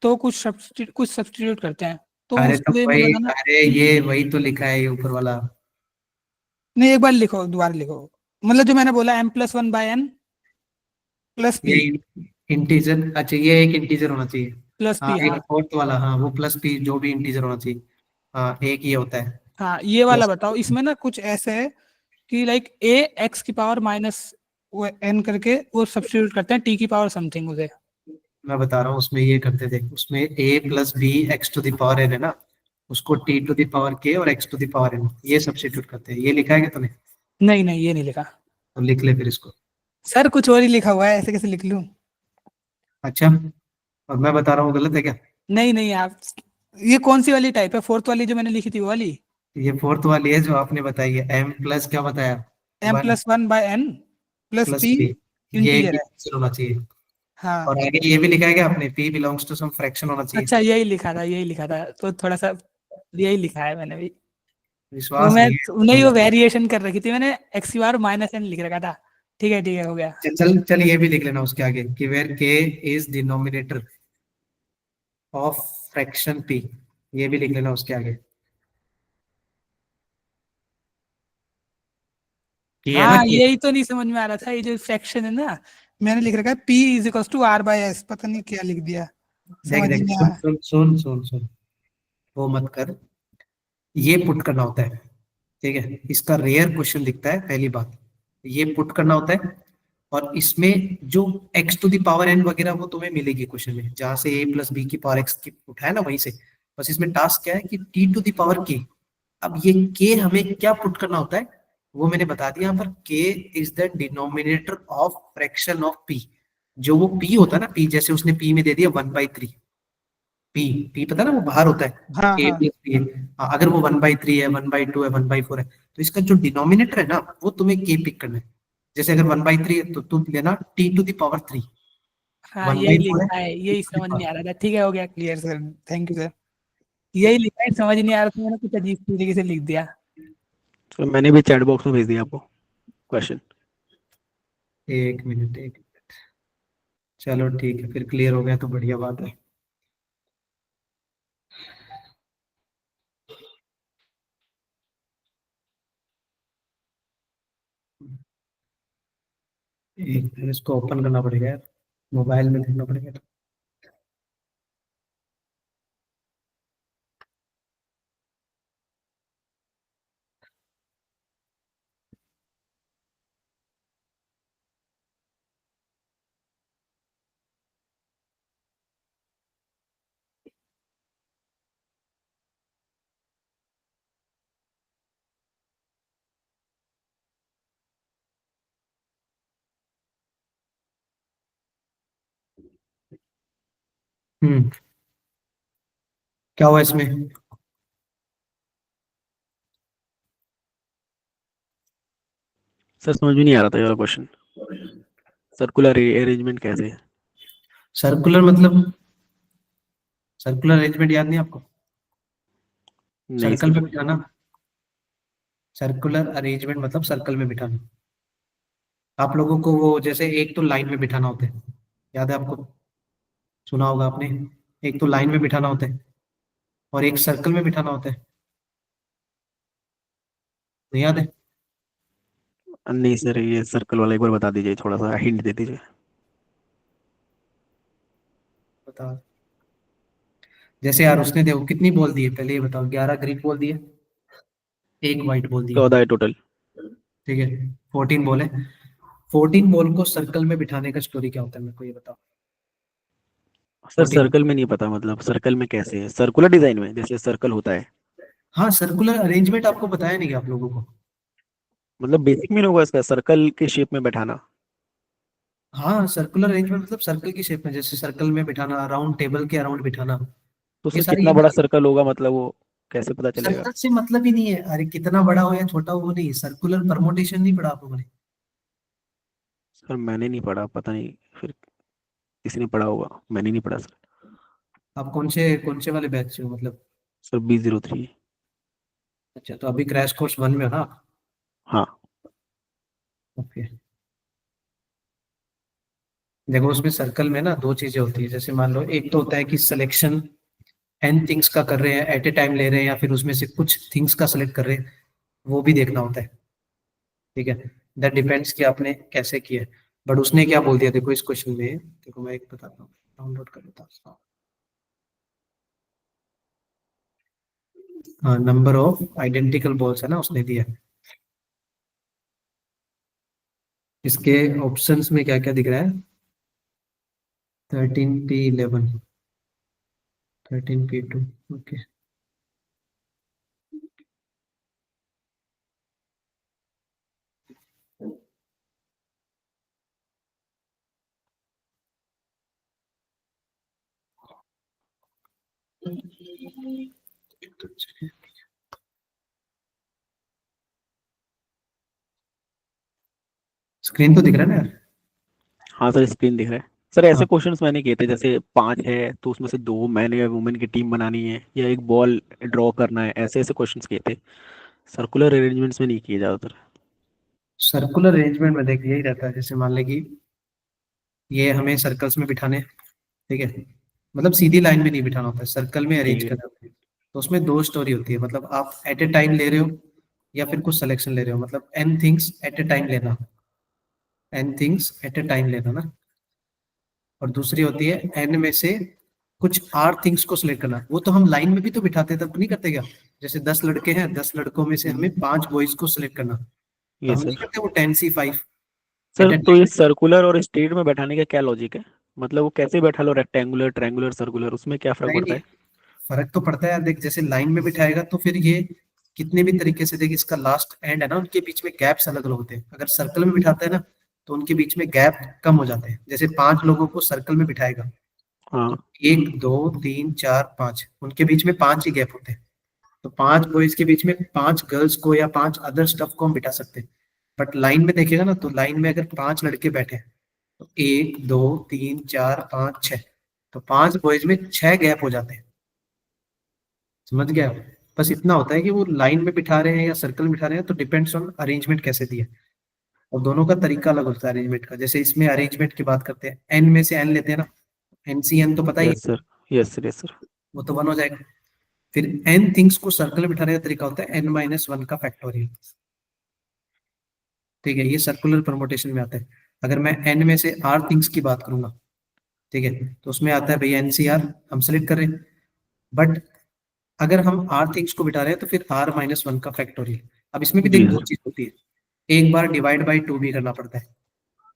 तो कुछ सब्स्टिट्यूट करते हैं, तो अरे उस तो वे में भाई, बताना। अरे ये वही तो लिखा है ये ऊपर वाला। नहीं, एक बार लिखो, दोबारा लिखो, मतलब जो मैंने बोला m+1/n प्लस ये p इंटीजर, अच्छा ये एक इंटीजर होना चाहिए। प्लस हाँ, p एक हाँ। फोर्थ वाला, हाँ वो प्लस पी जो भी इंटीजर होना चाहिए। हाँ, एक ये होता है हाँ ये वाला प्लस। बताओ, इसमें ना कुछ ऐसे है कि लाइक a x⁻⁻ वो n करके वो सब्स्टिट्यूट करते हैं t⁻ समथिंग उसे। मैं बता रहा हूँ उसमें ये करते थे, उसमें a + b x⁴n है ना, उसको t⁻k और x⁴n ये सब्स्टिट्यूट करते हैं। ये लिखा है क्या तूने? नहीं नहीं, ये नहीं लिखा तो लिख ले फिर इसको। सर, कुछ और ही लिखा हुआ है, ऐसे कैसे लिख लूं? अच्छा, और मैं बता रहा हूँ गलत है क्या? नहीं नहीं आप, ये कौन सी वाली टाइप है, फोर्थ वाली जो मैंने लिखी थी वो वाली? ये फोर्थ वाली है जो आपने बताई है, m प्लस क्या बताया, one m+1/n plus plus p p। ये एक इंटीजर है। इंटीजर होना चाहिए। हाँ, और आगे ये भी लिखा है क्या आपने, p belongs to some fraction होना चाहिए। अच्छा यही लिखा था, यही लिखा था, तो थोड़ा सा यही लिखा है मैंने भी। वो विश्वास मैं नहीं नहीं, है। वो वेरिएशन कर रखी थी मैंने, x⁻⁻n लिख रखा था। ठीक है हो गया। चल चल ये भी लिख लेना उसके आगे कि where k is denominator of fraction p। ये भी लिख लेना उसके आगे कि है ना हाँ k। यही तो नहीं समझ में आ रहा था, ये जो फ्रैक्शन है ना, मैंने लिख रखा है p = r/s, पता नहीं क्या लिख दिया, देख समझ ही देख, नहीं सुन आया। सुन सुन सुन सुन, वो मत कर, ये पुट करना होता है। ठीक है, इसका रेयर क्वेश्चन दिखता है, पहली बात ये पुट करना होता है। और इसमें जो x⁻n वगैरह वो तुम्हें मिलेगी क्वेश्चन में, जहां से a + b⁻x की उठाया ना वहीं से। बस इसमें टास्क क्या है कि t⁻k। अब ये k हमें क्या पुट करना होता है वो मैंने बता दिया यहाँ पर, k is the denominator of fraction of p। जो वो p होता है ना, p जैसे उसने p में दे दिया 1/3, पी पता ना वो बाहर होता है, हाँ ए हाँ प्लस पी है। हाँ, अगर वो 1/3 है, 1/2 है, 1/4 है, तो इसका जो डिनोमिनेटर है ना वो तुम्हें के पिक करना है। जैसे अगर 1/3 है तो तुम लेना t⁻3। हाँ, वन यही बाई फोर है लिखा है, t यही टू द समझ नहीं आ पावर। रहा था। ठीक है, हो गया clear sir, thank you sir. यही लिखा है, समझ नहीं आ रहा था, मैंने कुछ अजीब तरीके से लिख दिया। तो मैंने भी चैट बॉक्स में भेज दिया आपको क्वेश्चन। एक मिनट एक मिनट, चलो ठीक है, फिर क्लियर हो गया तो बढ़िया बात है। एक मिनट, इसको ओपन करना पड़ेगा यार, मोबाइल में देखना पड़ेगा। क्या हुआ इसमें? सर समझ में नहीं आ रहा था ये वाला क्वेश्चन, सर्कुलर अरेंजमेंट कैसे है? सर्कुलर मतलब, सर्कुलर अरेंजमेंट याद नहीं आपको? नहीं सर्कल सर। पे बिठाना, सर्कुलर अरेंजमेंट मतलब सर्कल में बिठाना। आप लोगों को वो जैसे एक तो लाइन में बिठाना होता है, याद है आपको? सुना होगा आपने, एक तो लाइन में बिठाना होता है और एक सर्कल में बिठाना होता है, नहीं याद है? नहीं सर, ये सर्कल वाला एक बार बता दीजिए, थोड़ा सा हिंट दे दीजिए। बताओ। जैसे यार उसने देखो कितनी बॉल दी है, पहले ये बताओ। 11 ग्रीन बॉल दी है, एक व्हाइट बॉल दी है, 14 है टोटल। ठीक है। 14 बॉल है। 14 बॉल को सर्कल में बिठाने का स्टोरी क्या होता है, मेरे को ये बताओ। सर 14, सर्कल में नहीं पता, मतलब सर्कल में कैसे है, सर्कुलर डिजाइन में जैसे सर्कल होता है, हाँ सर्कुलर अरेंजमेंट आपको बताया नहीं क्या आप लोगों को? मतलब बेसिक मीन होगा इसका सर्कल के शेप में बैठाना। हाँ सर्कुलर अरेंजमेंट मतलब सर्कल की शेप में, जैसे सर्कल में बिठाना, राउंड टेबल के अराउंड बिठाना, तो ये सर सारी कितना यही बड़ा चीज़। सर्कल होगा, मतलब वो कैसे पता चलेगा? सर्कल से मतलब ही नहीं है, अरे कितना बड़ा हो या छोटा हो वो नहीं, सर्कुलर परमोटेशन नहीं पढ़ा आप लोगों ने? सर मैंने नहीं पढ़ा, पता नहीं फिर किसी ने पढ़ा होगा, मैंने नहीं पढ़ा सर। आप कौन से वाले बैच से हो मतलब? Sir B03। अच्छा तो अभी क्रैश कोर्स 1 में हो ना आप? हाँ। ओके। देखो उसमें सर्कल में ना दो चीजें होती है, जैसे मान लो एक तो होता है कि सिलेक्शन एन थिंग्स का कर रहे हैं, एट ए टाइम ले रहे हैं, या फिर उसमें से कुछ थिंग्स का सिलेक्ट कर रहे हैं, वो भी देखना होता है, ठीक है। दैट डिपेंड्स कि आपने कैसे किया है। बट उसने क्या बोल दिया देखो इस क्वेश्चन में, देखो मैं एक बताता हूँ, डाउनलोड कर लेता हूँ। हाँ नंबर ऑफ आइडेंटिकल बॉल्स है ना उसने दिया है। इसके ऑप्शंस में क्या क्या दिख रहा है? 13P11, 13P2, okay. स्क्रीन तो दिख रहा है ना यार? हाँ सर स्क्रीन दिख रहा है। सर ऐसे हाँ क्वेश्चंस मैंने किए थे, जैसे 5 है तो उसमें से 2 मैन या वुमेन की टीम बनानी है, या एक बॉल ड्रॉ करना है, ऐसे ऐसे क्वेश्चंस किए थे। सर्कुलर अरेंजमेंट्स में नहीं किए ज़्यादातर। सर्कुलर अरेंजमेंट में देखिए यही रहता है, जैसे मान लें कि ये हमें सर्कल्स में बिठाने हैं, ठीक है। मतलब सीधी लाइन में नहीं बिठाना होता है, सर्कल में अरेंज ठीक है। करना होता है। तो उसमें दो स्टोरी होती है, मतलब आप एट ए टाइम ले रहे हो या फिर कुछ सिलेक्शन ले रहे हो, मतलब n things at a time लेना, n things at a time लेना ना। और दूसरी होती है एन में से कुछ आर थिंग्स को सिलेक्ट करना, वो तो हम लाइन में भी तो बिठाते हैं, तब नहीं करते क्या? जैसे 10 लड़के हैं, 10 लड़कों में से हमें 5 बॉयज को सिलेक्ट करना, तो ये हम नहीं सर। करते वो 10C5 एट सर ए तो टाइम। ये सर्कुलर और स्ट्रेट में बैठाने का क्या लॉजिक है, मतलब वो कैसे बैठा लो, रेक्टेंगुलर ट्रायंगुलर सर्कुलर, उसमें क्या फर्क नहीं पड़ता नहीं, है? फर्क तो पड़ता है यार, देख जैसे लाइन में बिठाएगा तो फिर ये कितने भी तरीके से, देख इसका लास्ट एंड है ना, उनके बीच में गैप्स अलग अलग होते हैं। अगर सर्कल में बिठाता है ना तो उनके बीच में गैप कम हो जाते हैं। जैसे 5 लोगों को सर्कल में बिठाएगा तो हाँ। 1 2 3 4 5, उनके बीच में 5 ही गैप होते हैं। तो 5 बॉयज के बीच में 5 गर्ल्स को या 5 अदर स्टफ को हम बिठा सकते हैं। बट लाइन में देखिएगा ना, तो लाइन में अगर 5 लड़के बैठे हैं तो 1 2 3 4 5 6, तो 5 बॉयज में 6 गैप हो जाते हैं। समझ गया? बस इतना होता है कि वो लाइन में बिठा रहे हैं या सर्कल में बिठा रहे हैं, तो डिपेंड्स ऑन अरेंजमेंट कैसे दिया है। और दोनों का तरीका अलग होता है अरेंजमेंट का। जैसे इसमें अरेंजमेंट की बात करते हैं, एन में से एन लेते हैं ना, NCN तो पता ही यस है, sir, yes sir, yes sir. वो तो 1 हो जाएगा। फिर एन थिंग्स को सर्कल में बिठाने का तरीका होता है N-1 का फैक्टोरियल, ठीक है। ये सर्कुलर परमुटेशन में आता है। अगर मैं एन में से आर थिंग्स की बात करूंगा, ठीक है, तो उसमें आता है भैया NCR, हम सेलेक्ट कर रहे हैं। बट अगर हम आर थिंग्स को बिठा रहे हैं तो फिर R-1 का फैक्टोरियल। अब इसमें भी जी देख दो सर। चीज होती है, एक बार डिवाइड बाई 2 भी करना पड़ता है,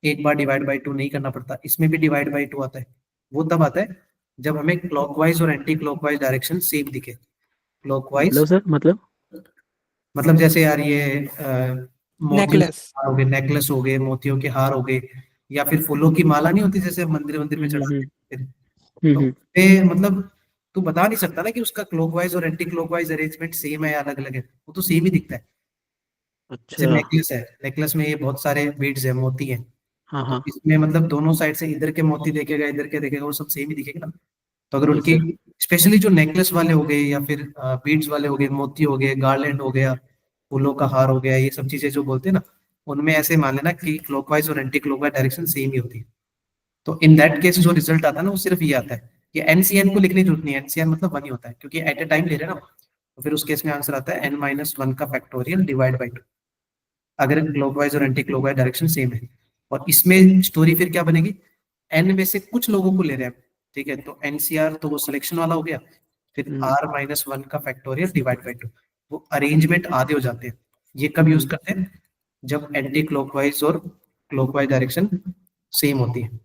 एक बार डिवाइड बाई 2 नहीं करना पड़ता। इसमें भी डिवाइड बाई 2 आता है, वो तब आता है जब हमें क्लॉकवाइज और एंटी क्लॉकवाइज डायरेक्शन सेम दिखे। क्लॉकवाइज मतलब सर, मतलब मतलब जैसे यार ये मोतियों के नेकलेस। हार हो गए, नेकलेस हो गए, मोतियों के हार हो गए, या फिर फूलों की माला नहीं होती जैसे मंदिर मंदिर में हम्म हम्म चढ़ाते हैं फिर, हम्म तो हम्म, मतलब तू बता नहीं सकता ना कि उसका क्लॉकवाइज और एंटी क्लॉकवाइज अरेंजमेंट सेम है या अलग अलग है, वो तो सेम ही दिखता है। जैसे अच्छा। नेकलेस है, नेकलेस में ये बहुत सारे बीड्स है, मोती है, हाँ तो हाँ। इसमें मतलब दोनों साइड से इधर के मोती देखेगा, इधर के देखेगा, वो सब सेम ही दिखेगा ना। तो अगर यस उनकी, सर। स्पेशली जो नेकलेस वाले हो गए या फिर बीड्स वाले हो गए, मोती हो गए, गार्लैंड हो गया, फूलों का हार हो गया, ये सब चीजें जो बोलते हैं ना, उनमें ऐसे मान लेना कि क्लॉकवाइज और एंटी क्लॉकवाइज डायरेक्शन सेम ही होती है। तो इन दैट केस जो रिजल्ट आता है ना वो सिर्फ ये आता है कि NCN को लिखने की जरूरत नहीं है, NCN मतलब 1 ही होता है, क्योंकि एट ए टाइम ले रहे हैं ना। तो फिर उस केस में आंसर आता है N-1 का फैक्टोरियल डिवाइड बाई 2, अगर क्लॉकवाइज और एंटी क्लॉकवाइज डायरेक्शन सेम है। और इसमें स्टोरी फिर क्या बनेगी, एन में से कुछ लोगों को ले रहे हैं, ठीक है, तो एनसीआर तो वो सिलेक्शन वाला हो गया, फिर r माइनस 1 का फैक्टोरियल डिवाइड बाई 2, वो अरेंजमेंट आधे हो जाते हैं। ये कब यूज करते हैं? जब एंटी क्लॉकवाइज और क्लॉकवाइज डायरेक्शन सेम होती है।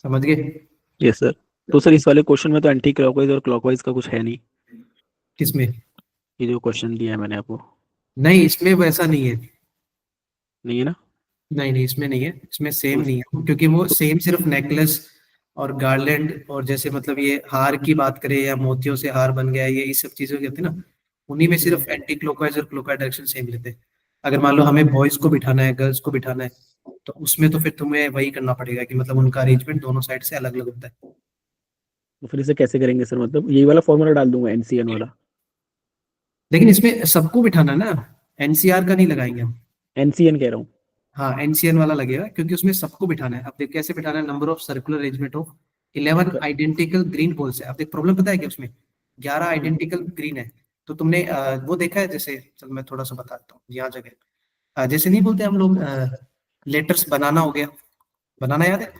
समझ गए? Yes sir. तो सर इस वाले क्वेश्चन में तो एंटी क्लॉकवाइज और क्लॉकवाइज का कुछ है नहीं, किसमें? ये जो क्वेश्चन दिया है मैंने आपको। नहीं, इसमें वैसा नहीं है। नहीं है ना? नहीं नहीं, इसमें नहीं है, इसमें सेम तो नहीं है, क्योंकि वो सेम सिर्फ नेकलेस और गार्लैंड और जैसे मतलब ये हार की बात करें या मोतियों से हार बन गया, ये इस सब चीजों की होती है ना, उन्हीं में सिर्फ एंटी क्लॉकवाइज और क्लॉकवाइज डायरेक्शन सेम लेते हैं। अगर मान लो हमें बॉयज को बिठाना है, गर्ल्स को बिठाना है, तो उसमें तो फिर तुम्हें वही करना पड़ेगा कि मतलब उनका अरेंजमेंट दोनों साइड से अलग अलग होता है। तो फिर इसे कैसे करेंगे सर? मतलब यही वाला फॉर्मूला डाल दूंगा, एनसीएन वाला? लेकिन इसमें सबको बिठाना है ना, एनसीआर का नहीं लगाएंगे हम। एनसीएन कह रहा हूँ। हाँ, एनसीएन वाला लगेगा, क्योंकि उसमें सबको बिठाना है। अब देख कैसे बिठाना है, number of circular arrangement of 11 identical green poles है। अब देख प्रॉब्लम पता है कि उसमें 11 आइडेंटिकल ग्रीन है, तो तुमने वो देखा है, जैसे चल मैं थोड़ा सा बताता हूँ यहाँ जगह, जैसे नहीं बोलते हम लोग लेटर्स, बनाना हो गया, बनाना याद है?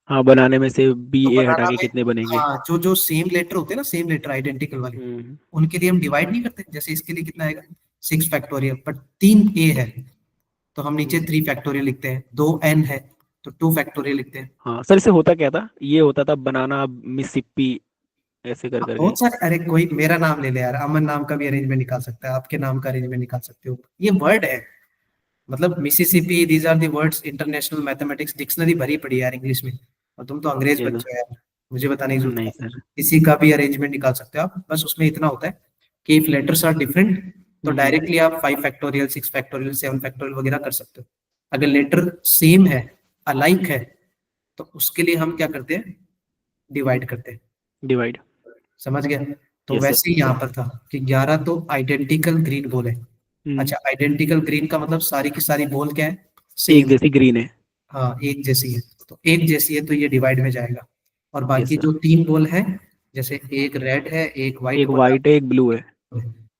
हाँ, बनाने में से बी तो ए हटा बनाना के में कितने बनेंगे? हाँ, जो जो सेम लेटर होते हैं ना, सेम लेटर आइडेंटिकल वाले, उनके लिए हम डिवाइड नहीं करते। जैसे इसके लिए कितना आएगा, 6 फैक्टोरियल, बट 3 ए है तो हम नीचे 3 फैक्टोरियल लिखते हैं, 2 एन है तो 2 फैक्टोरियल लिखते हैं। हाँ सर, इससे होता क्या था? ये होता था बनाना मिसिसिपी, ऐसे कर करके। बहुत सारे, अरे कोई मेरा नाम ले ले यार, अमन नाम का भी अरेंजमेंट निकाल सकता है, आपके नाम का अरेंजमेंट निकाल सकते हो, ये वर्ड है। मतलब Mississippi, these are the words, international mathematics dictionary भरी पड़ी है यार इंग्लिश में, और तुम तो अंग्रेज ये तो बच्चे हो यार, मुझे बताने की जरूरत नहीं है। सर। किसी का भी अरेंजमेंट निकाल सकते हो आप, बस उसमें इतना होता है कि इफ लेटर्स आर डिफरेंट तो डायरेक्टली आप 5 फैक्टोरियल, 6 फैक्टोरियल, 7 फैक्टोरियल वगैरह कर सकते हो। अगर लेटर सेम है, अलाइक है, तो उसके लिए हम क्या करते हैं, डिवाइड करते हैं। डिवाइड। समझ गया? तो यस सर। वैसे ही यहाँ पर था कि 11 तो आइडेंटिकल ग्रीन बॉल है। अच्छा, आइडेंटिकल ग्रीन का मतलब सारी की सारी बॉल क्या है, एक सेम। जैसी ग्रीन है। हाँ, एक जैसी है, तो एक जैसी है तो ये डिवाइड में जाएगा। और यस बाकी सर। जो 3 बॉल है, जैसे एक रेड है, एक व्हाइट एक वाइट है, एक ब्लू है।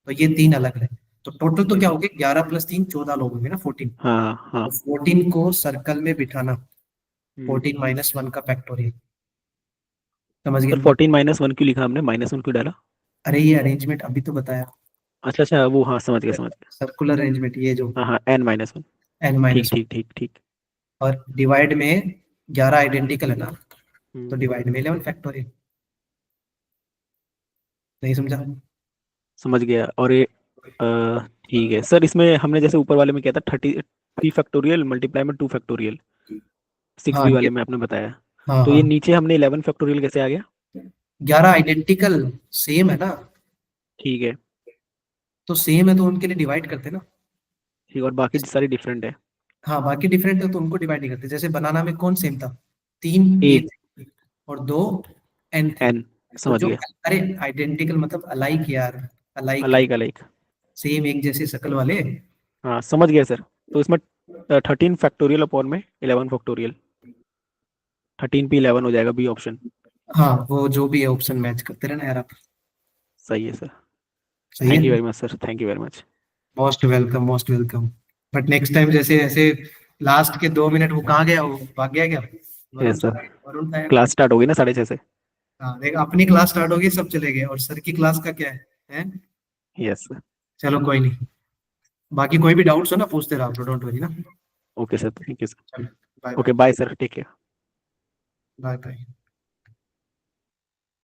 तो ये 3 अलग है। तो टोटल तो क्या हो गया, 11 प्लस 3 14 लोग होंगे ना, 14। हाँ हाँ। तो 14 को सर्कल में बिठाना, सर 14 माइनस 1 का फैक्टोरियल। समझ गए? 14 - 1 क्यों लिखा हमने? -1 क्यों डाला? अरे ये अरेंजमेंट अभी तो बताया, अच्छा अच्छा, वो हाँ, समझ गया समझ गया। सर्कुलर अरेंजमेंट, ये जो हाँ हाँ, n - 1। n ठीक माइनस, ठीक ठीक ठीक। और डिवाइड में 11 आइडेंटिकल है ना, तो हम्म, डिवाइड में 11 फैक्टोरियल। नहीं समझा? समझ गया। और ये ठीक है सर, इसमें हमने जैसे ऊपर वाले में किया था 3 फैक्टोरियल मल्टीप्लाई में 2 फैक्टोरियल, 6b हाँ वाले ये, में आपने बताया। हाँ तो हाँ, ये नीचे हमने 11 फैक्टोरियल कैसे आ गया? 11 आइडेंटिकल सेम है ना, ठीक है। तो सेम है तो उनके लिए डिवाइड करते ना। ठीक, और बाकी सारी डिफरेंट है। हाँ, बाकी डिफरेंट है तो उनको डिवाइड नहीं करते। जैसे बनाना में कौन सेम था, 3 ए एक थे और 2 एन थे। n, तो समझ जो, गया। अरे आइडेंटिकल मतलब अलाइक यार, अलाइक, अलाइक अलाइक। सेम एक जैसे शक्ल वाले। हाँ समझ गया सर। तो इसमें 13 फैक्टोरियल अपॉन में 11 फैक्टोरियल, 13 पे 11 हो जाएगा, बी ऑप्शन। हाँ, वो जो भी है ऑप्शन मैच करते रहना यार आप। सही है सर। सही थैंक है, you very much sir, thank you very much. Most welcome, most welcome. But next time जैसे ऐसे लास्ट के 2 मिनट वो कहाँ गया, वो भाग गया क्या? वरुण यस था, सर। वरुण था यार। क्लास स्टार्ट होगी ना 6:30 से। हाँ देख, अपनी क्लास स्टार्ट होगी, सब चले गए, और सर की क्लास का क्या है, हैं? Yes sir. चलो कोई नहीं, बाकी कोई भी डाउट्स हो ना पूछते रहो, डोंट वरी ना। Okay sir, thank you sir. चलो, bye okay bye, bye sir, take care. Bye bye.